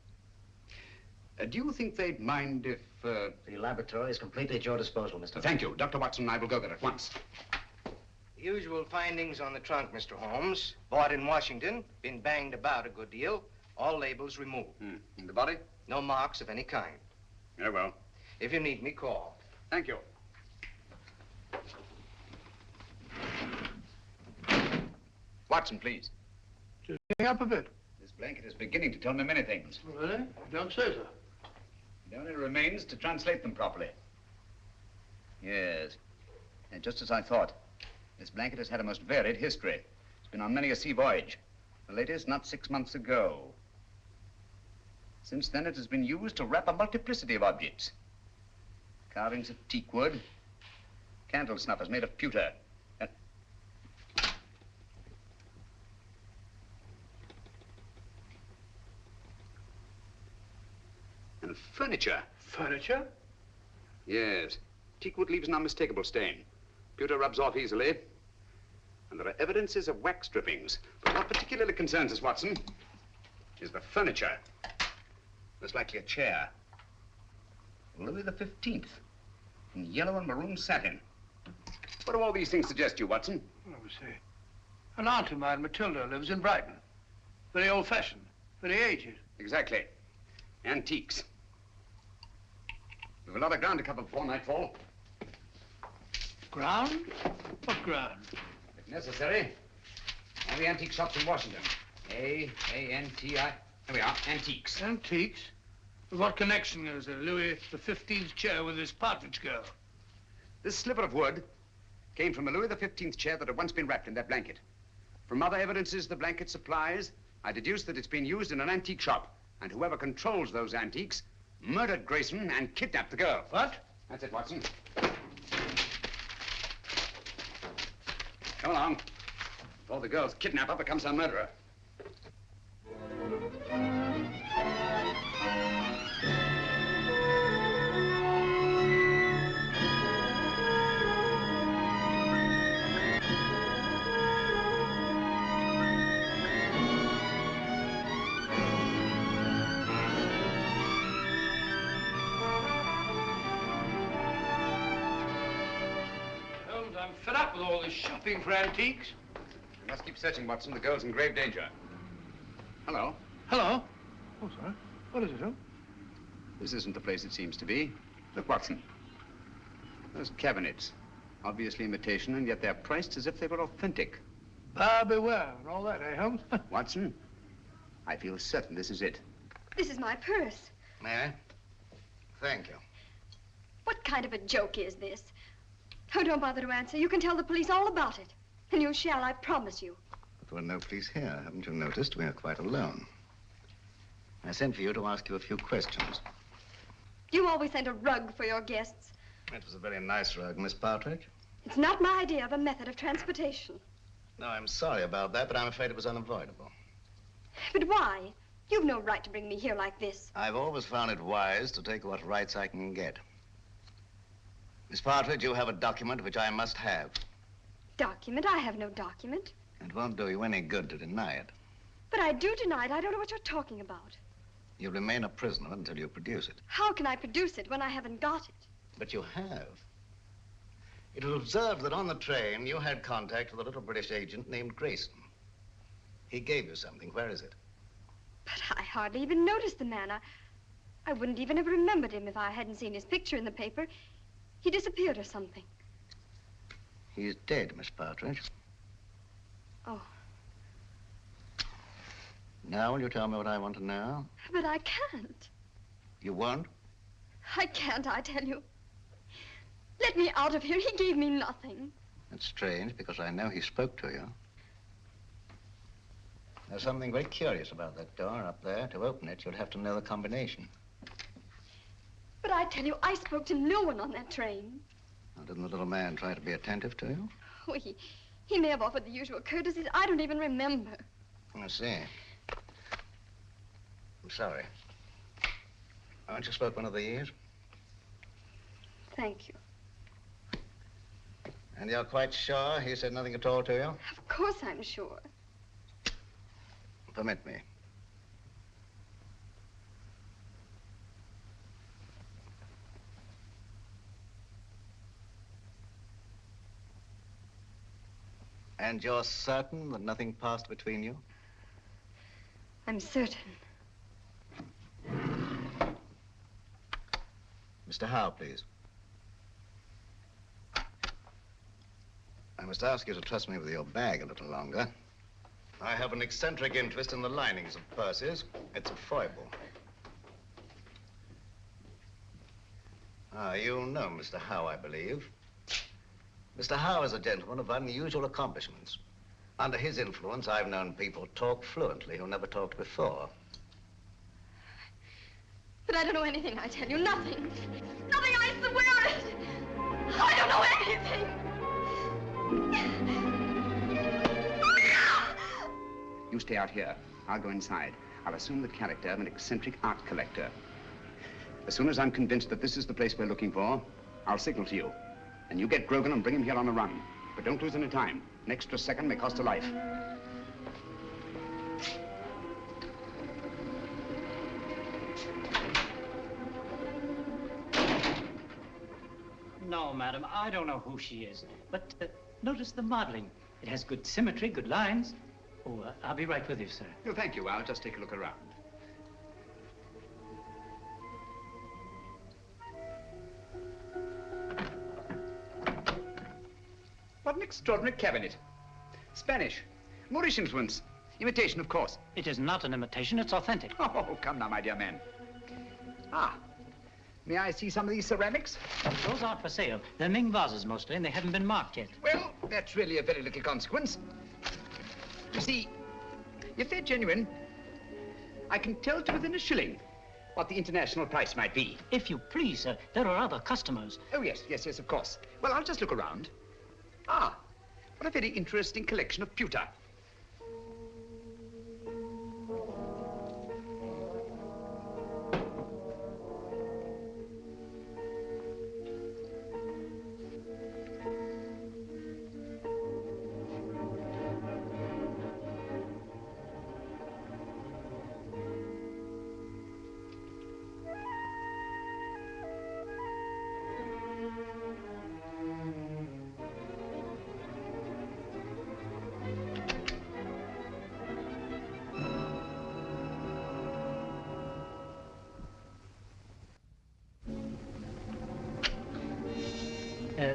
Do you think they'd mind if...
The laboratory is completely at your disposal, Mr.
Thank you. Dr. Watson and I will go there at once.
The usual findings on the trunk, Mr. Holmes. Bought in Washington, been banged about a good deal. All labels removed.
And the body?
No marks of any kind.
Very well.
If you need me, call.
Thank you. Watson, please.
Just hang up a bit.
This blanket is beginning to tell me many things.
Really? Don't say so.
It only remains to translate them properly. Yes. And just as I thought. This blanket has had a most varied history. Been on many a sea voyage. The latest not 6 months ago. Since then, it has been used to wrap a multiplicity of objects. Carvings of teak wood, candle snuffers made of pewter, and furniture.
Furniture?
Yes. Teak wood leaves an unmistakable stain. Pewter rubs off easily. And there are evidences of wax drippings. But what particularly concerns us, Watson, is the furniture. Most likely a chair. Louis XV, in yellow and maroon satin. What do all these things suggest to you, Watson?
Let me see. An aunt of mine, Matilda, lives in Brighton. Very old-fashioned, very aged.
Exactly. Antiques. We've a lot of ground to cover before nightfall.
Ground? What ground?
If necessary, all the antique shops in Washington. A-N-T-I. There we are, antiques.
Antiques? But what connection is there? Louis XV's chair with this Partridge girl?
This sliver of wood came from a Louis XV chair that had once been wrapped in that blanket. From other evidences the blanket supplies, I deduced that it's been used in an antique shop. And whoever controls those antiques murdered Grayson and kidnapped the girl.
What?
That's it, Watson. Come along, before the girl's kidnapper becomes her murderer.
Holmes, I'm fed up with all this shopping for antiques.
We must keep searching, Watson. The girl's in grave danger. Hello.
Hello? Oh, sorry. What is it, Holmes?
This isn't the place it seems to be. Look, Watson. Those cabinets. Obviously imitation, and yet they're priced as if they were authentic.
Buyer beware and all that, eh, Holmes?
Watson, I feel certain this is it.
This is my purse.
May I? Thank you.
What kind of a joke is this? Oh, don't bother to answer. You can tell the police all about it. And you shall, I promise you.
But there are no police here. Haven't you noticed? We are quite alone. I sent for you to ask you a few questions.
You always send a rug for your guests.
It was a very nice rug, Miss Partridge.
It's not my idea of a method of transportation.
No, I'm sorry about that, but I'm afraid it was unavoidable.
But why? You've no right to bring me here like this.
I've always found it wise to take what rights I can get. Miss Partridge, you have a document which I must have.
Document? I have no document.
It won't do you any good to deny it.
But I do deny it. I don't know what you're talking about.
You'll remain a prisoner until you produce it.
How can I produce it when I haven't got it?
But you have. It was observed that on the train you had contact with a little British agent named Grayson. He gave you something. Where is it?
But I hardly even noticed the man. I wouldn't even have remembered him if I hadn't seen his picture in the paper. He disappeared or something.
He's dead, Miss Partridge.
Oh.
Now will you tell me what I want to know?
But I can't.
You won't?
I can't, I tell you. Let me out of here. He gave me nothing.
That's strange, because I know he spoke to you. There's something very curious about that door up there. To open it, you'll have to know the combination.
But I tell you, I spoke to no one on that train.
Now, didn't the little man try to be attentive to you?
Oh, he may have offered the usual courtesies. I don't even remember.
I see. I'm sorry. Aren't you spoke one of these?
Thank you.
And you're quite sure he said nothing at all to you?
Of course I'm sure.
Permit me. And you're certain that nothing passed between you?
I'm certain.
Mr. Howe, please. I must ask you to trust me with your bag a little longer. I have an eccentric interest in the linings of purses. It's a foible. You know Mr. Howe, I believe. Mr. Howe is a gentleman of unusual accomplishments. Under his influence, I've known people talk fluently who never talked before.
But I don't know anything, I tell you. Nothing. Nothing, I swear it. I don't know anything.
You stay out here. I'll go inside. I'll assume the character of an eccentric art collector. As soon as I'm convinced that this is the place we're looking for, I'll signal to you. And you get Grogan and bring him here on the run. But don't lose any time. An extra second may cost a life.
No, madam, I don't know who she is. But notice the modeling. It has good symmetry, good lines. Oh, I'll be right with you, sir.
No, thank you. I'll just take a look around. What an extraordinary cabinet. Spanish. Moorish influence. Imitation, of course.
It is not an imitation, it's authentic.
Oh, come now, my dear man. Ah, may I see some of these ceramics?
Those aren't for sale. They're Ming vases mostly, and they haven't been marked yet.
Well, that's really a very little consequence. You see, if they're genuine, I can tell to within a shilling what the international price might be.
If you please, sir, there are other customers.
Oh, yes, of course. Well, I'll just look around. Ah, what a very interesting collection of pewter.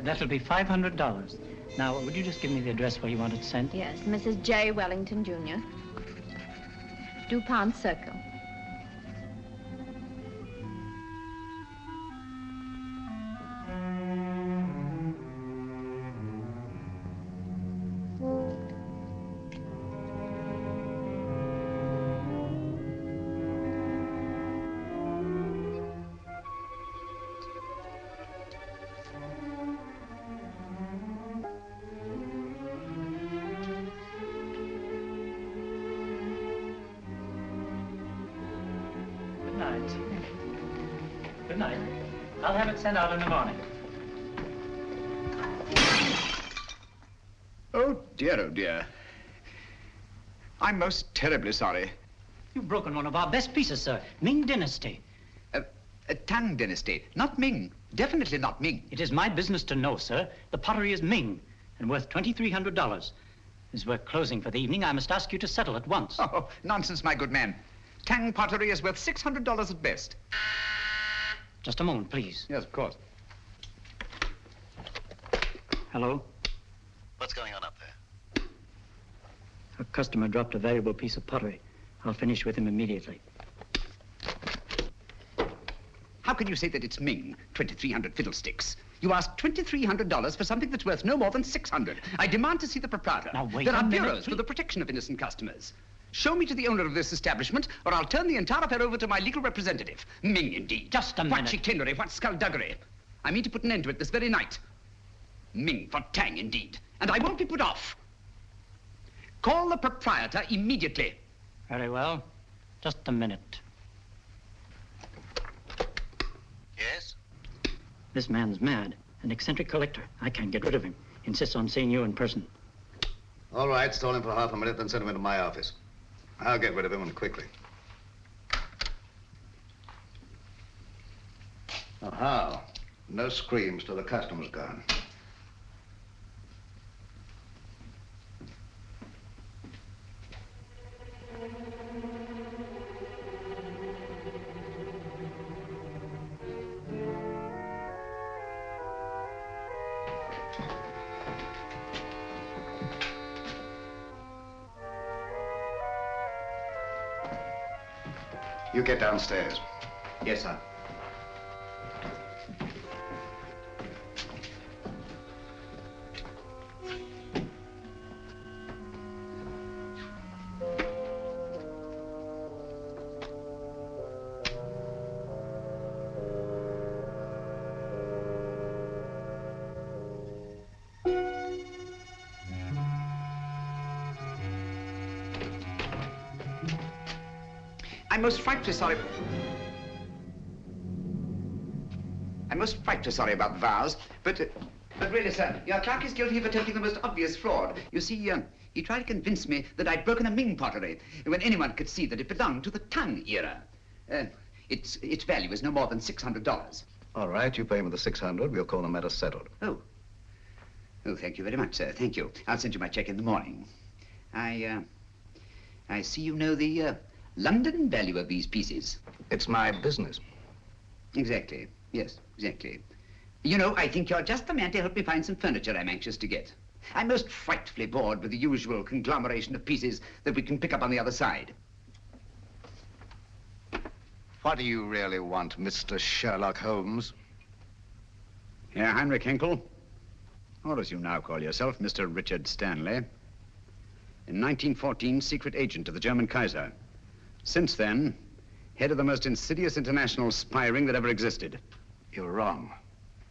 That'll be $500. Now, would you just give me the address where you want it sent?
Yes, Mrs. J. Wellington, Jr. DuPont Circle.
Good night. I'll have it sent out in the morning.
Oh, dear. I'm most terribly sorry.
You've broken one of our best pieces, sir. Ming Dynasty.
Tang Dynasty, not Ming. Definitely not Ming.
It is my business to know, sir. The pottery is Ming and worth $2,300. As we're closing for the evening, I must ask you to settle at once.
Oh, nonsense, my good man. Tang pottery is worth $600 at best.
Just a moment, please.
Yes, of course.
Hello?
What's going on up there?
A customer dropped a valuable piece of pottery. I'll finish with him immediately.
How can you say that it's Ming? 2,300 fiddlesticks. You ask $2,300 for something that's worth no more than $600. I demand to see the proprietor.
Now, wait
There
a
are
minute,
bureaus for the protection of innocent customers. Show me to the owner of this establishment, or I'll turn the entire affair over to my legal representative. Ming, indeed.
Just a minute.
What chicanery, what skullduggery. I mean to put an end to it this very night. Ming for Tang, indeed. And I won't be put off. Call the proprietor immediately.
Very well. Just a minute.
Yes?
This man's mad. An eccentric collector. I can't get rid of him. Insists on seeing you in person.
All right, stall him for half a minute, then send him into my office. I'll get rid of him, and quickly. Oh, how? No screams till the customer's gone. You get downstairs.
Yes, sir.
I'm most frightfully sorry. I'm most frightfully sorry about the vase, but really, sir, your clerk is guilty of attempting the most obvious fraud. You see, he tried to convince me that I'd broken a Ming pottery when anyone could see that it belonged to the Tang era. Its value is no more than $600.
All right, you pay me the 600. We'll call the matter settled.
Oh, thank you very much, sir. Thank you. I'll send you my check in the morning. I see you know the London value of these pieces.
It's my business.
Exactly. Yes, exactly. You know, I think you're just the man to help me find some furniture I'm anxious to get. I'm most frightfully bored with the usual conglomeration of pieces that we can pick up on the other side.
What do you really want, Mr. Sherlock Holmes?
Herr Heinrich Henkel, or as you now call yourself, Mr. Richard Stanley. In 1914, secret agent of the German Kaiser. Since then, head of the most insidious international spy ring that ever existed.
You're wrong.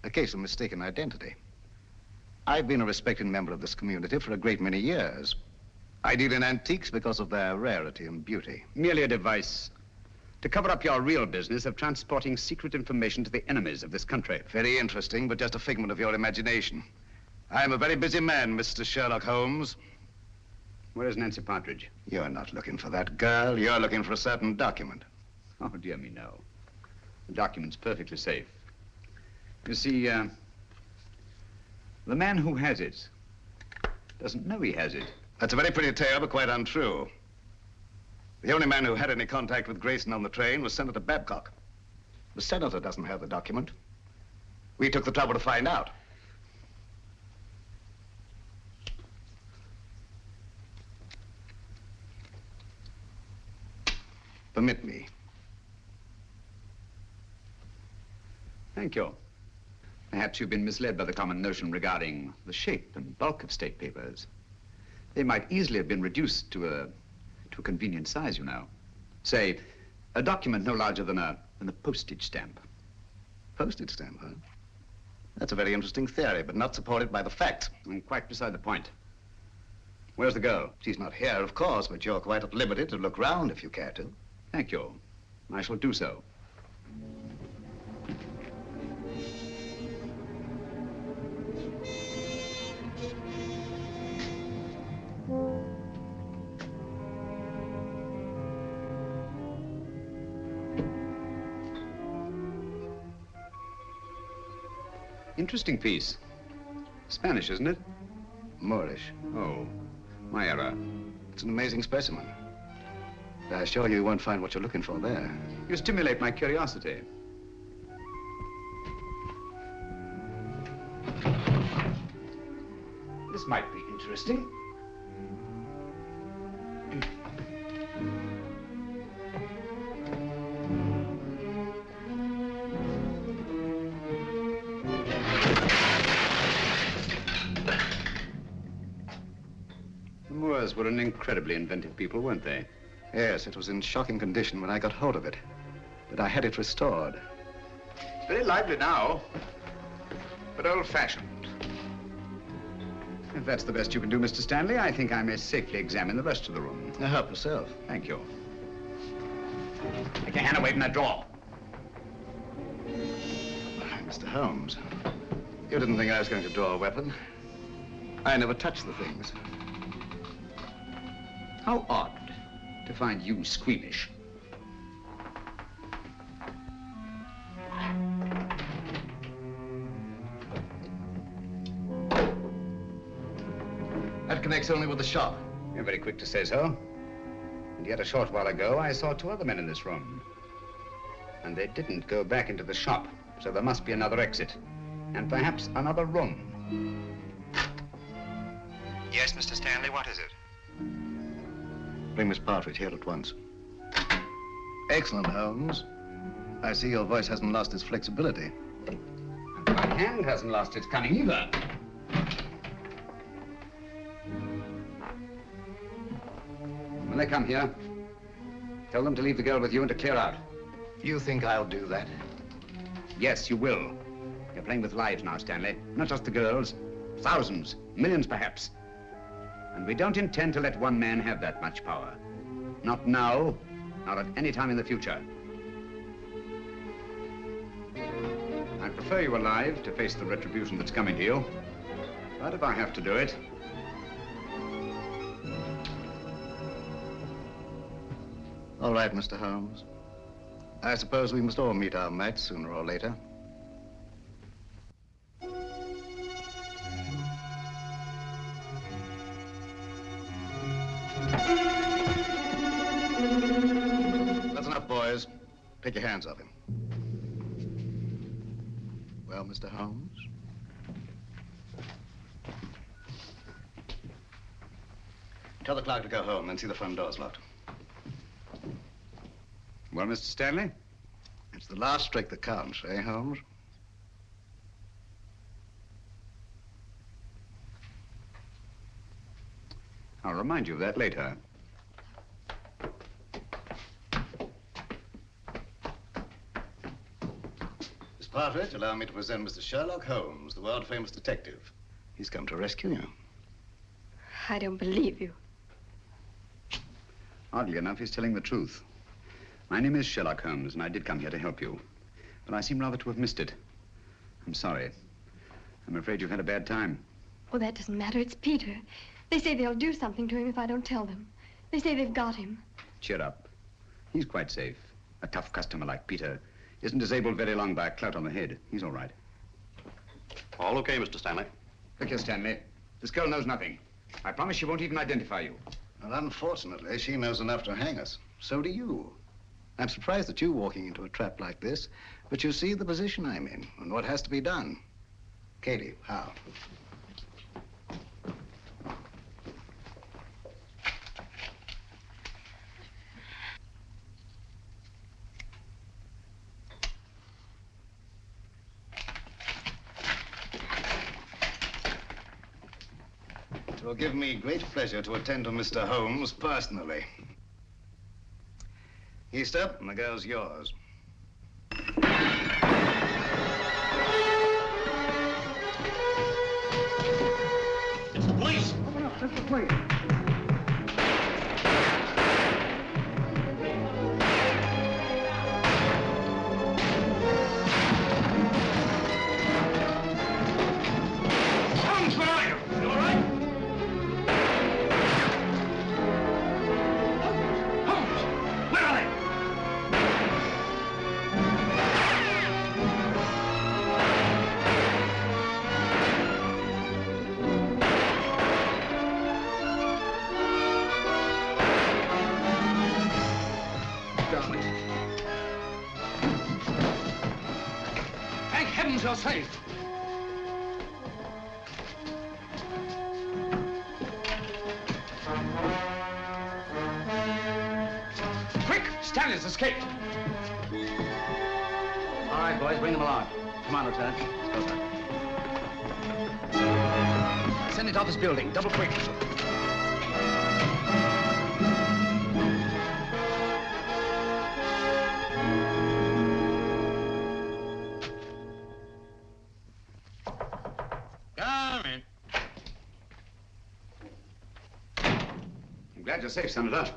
A case of mistaken identity. I've been a respected member of this community for a great many years. I deal in antiques because of their rarity and beauty.
Merely a device to cover up your real business of transporting secret information to the enemies of this country.
Very interesting, but just a figment of your imagination. I'm a very busy man, Mr. Sherlock Holmes.
Where is Nancy Partridge?
You're not looking for that girl. You're looking for a certain document.
Oh, dear me, no. The document's perfectly safe. You see, the man who has it doesn't know he has it.
That's a very pretty tale, but quite untrue. The only man who had any contact with Grayson on the train was Senator Babcock. The senator doesn't have the document. We took the trouble to find out. Permit me.
Thank you. Perhaps you've been misled by the common notion regarding the shape and bulk of state papers. They might easily have been reduced to a convenient size, you know. Say, a document no larger than a postage stamp.
Postage stamp, huh? That's a very interesting theory, but not supported by the facts.
And quite beside the point. Where's the girl?
She's not here, of course, but you're quite at liberty to look round if you care to.
Thank you. I shall do so. Interesting piece. Spanish, isn't it?
Moorish.
Oh, my error.
It's an amazing specimen. I assure you won't find what you're looking for there.
You stimulate my curiosity. This might be interesting. The Moors were an incredibly inventive people, weren't they?
Yes, it was in shocking condition when I got hold of it. But I had it restored.
Very lively now, but old-fashioned. If that's the best you can do, Mr. Stanley, I think I may safely examine the rest of the room.
Now, help yourself.
Thank you. Take your hand away from that drawer.
Mr. Holmes, you didn't think I was going to draw a weapon. I never touched the things.
How odd to find you squeamish.
That connects only with the shop.
You're very quick to say so. And yet a short while ago, I saw two other men in this room. And they didn't go back into the shop, so there must be another exit. And perhaps another room.
Yes, Mr. Stanley, what is it? Bring Miss Partridge here at once. Excellent, Holmes. I see your voice hasn't lost its flexibility.
And my hand hasn't lost its cunning either. When they come here, tell them to leave the girl with you and to clear out.
You think I'll do that?
Yes, you will. You're playing with lives now, Stanley. Not just the girls. Thousands, millions perhaps. And we don't intend to let one man have that much power. Not now,
Not at any time in the future. I prefer you alive to face the retribution that's coming to you. But if I have to do it...
All right, Mr. Holmes. I suppose we must all meet our match sooner or later. That's enough, boys. Take your hands off him. Well, Mr. Holmes? Tell the clerk to go home and see the front door's locked.
Well, Mr. Stanley?
It's the last trick that counts, eh, Holmes?
I'll remind you of that later.
Miss Partridge, allow me to present Mr. Sherlock Holmes, the world-famous detective. He's come to rescue you.
I don't believe you.
Oddly enough, he's telling the truth. My name is Sherlock Holmes, and I did come here to help you. But I seem rather to have missed it. I'm sorry. I'm afraid you've had a bad time.
Oh, that doesn't matter. It's Peter. They say they'll do something to him if I don't tell them. They say they've got him.
Cheer up. He's quite safe. A tough customer like Peter isn't disabled very long by a clout on the head. He's all right.
All okay, Mr. Stanley.
Look here, Stanley. This girl knows nothing. I promise she won't even identify you.
Well, unfortunately, she knows enough to hang us. So do you. I'm surprised at you walking into a trap like this, but you see the position I'm in and what has to be done. Katie, how? It will give me great pleasure to attend to Mr. Holmes personally. Easter, and the girl's yours.
It's the police!
Open up, that's the police.
Holmes, where are you? You all right? Holmes! Where are they?
Thank heavens you're safe.
Quick! Stanley's escaped.
All right, boys, bring them along. Come on, Lieutenant. Let's go, sir. Send it off this building. Double quick.
Come in.
I'm glad you're safe, Senator.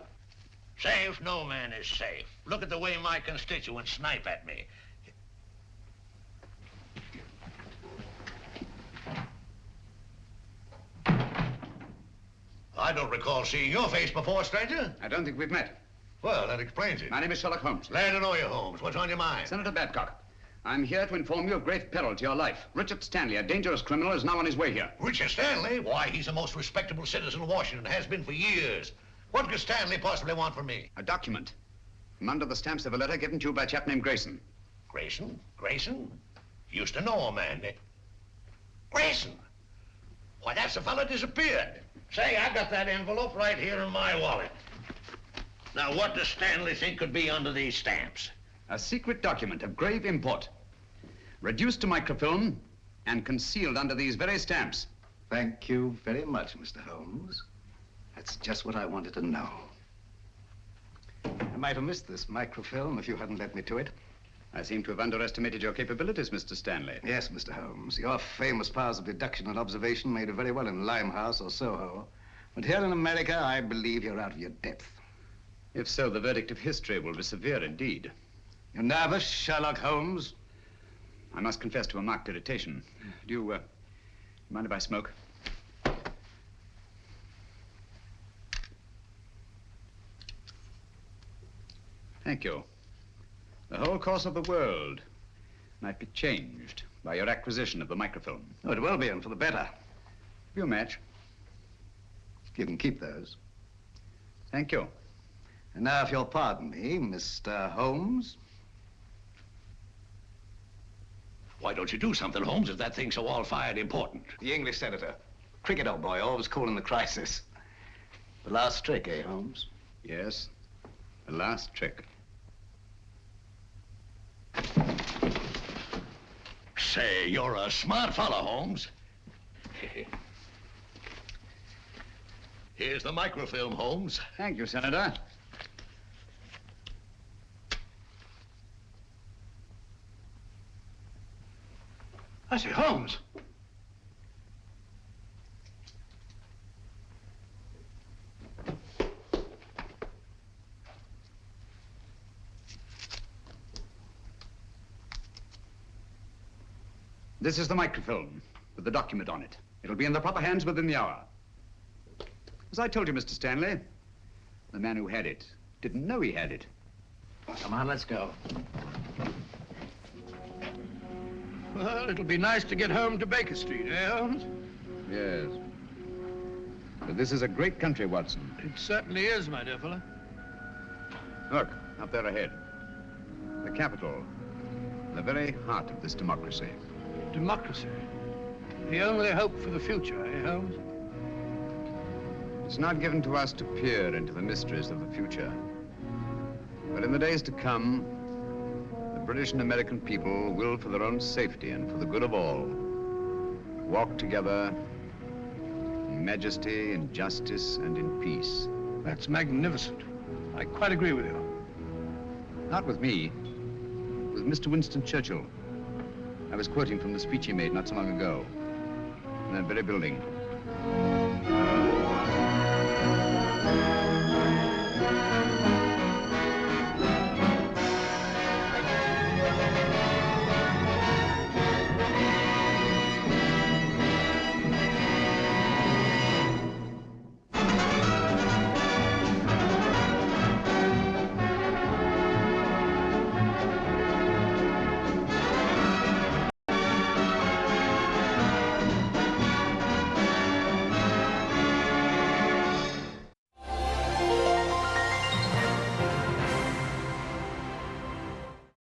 Safe? No man is safe. Look at the way my constituents snipe at me. I don't recall seeing your face before, stranger.
I don't think we've met.
Well, that explains it.
My name is Sherlock Holmes.
Glad to know you, Holmes. What's on your mind?
Senator Babcock, I'm here to inform you of grave peril to your life. Richard Stanley, a dangerous criminal, is now on his way here.
Richard Stanley? Why, he's the most respectable citizen of Washington, has been for years. What could Stanley possibly want from me?
A document. From under the stamps of a letter given to you by a chap named Grayson.
Grayson? Grayson? Used to know a man. Grayson? Why, that's the fellow disappeared. Say, I got that envelope right here in my wallet. Now, what does Stanley think could be under these stamps?
A secret document of grave import. Reduced to microfilm and concealed under these very stamps.
Thank you very much, Mr. Holmes. That's just what I wanted to know. I might have missed this microfilm if you hadn't led me to it.
I seem to have underestimated your capabilities, Mr. Stanley.
Yes, Mr. Holmes. Your famous powers of deduction and observation made you very well in Limehouse or Soho. But here in America, I believe you're out of your depth.
If so, the verdict of history will be severe indeed.
You're nervous, Sherlock Holmes?
I must confess to a marked irritation. Do you mind if I smoke? Thank you. The whole course of the world might be changed by your acquisition of the microfilm.
Oh, it will be, and for the better.
Have you a match?
You can keep those.
Thank you.
And now, if you'll pardon me, Mr. Holmes.
Why don't you do something, Holmes, if that thing's so all-fired important?
The English senator. Cricket, old boy, always cool in the crisis. The last trick, eh, Holmes?
Yes, the last trick.
Say, you're a smart fellow, Holmes. Here's the microfilm, Holmes.
Thank you, Senator.
I say, Holmes.
This is the microfilm with the document on it. It'll be in the proper hands within the hour. As I told you, Mr. Stanley, the man who had it didn't know he had it.
Come on, let's go.
Well, it'll be nice to get home to Baker Street, eh, Holmes?
Yes. But this is a great country, Watson.
It certainly is, my dear fellow.
Look, up there ahead. The capital. The very heart of this democracy.
Democracy. The only hope for the future, eh, Holmes?
It's not given to us to peer into the mysteries of the future. But in the days to come, the British and American people will, for their own safety and for the good of all, walk together in majesty, in justice, and in peace.
That's magnificent. I quite agree with you.
Not with me, with Mr. Winston Churchill. I was quoting from the speech he made not so long ago, in that very building.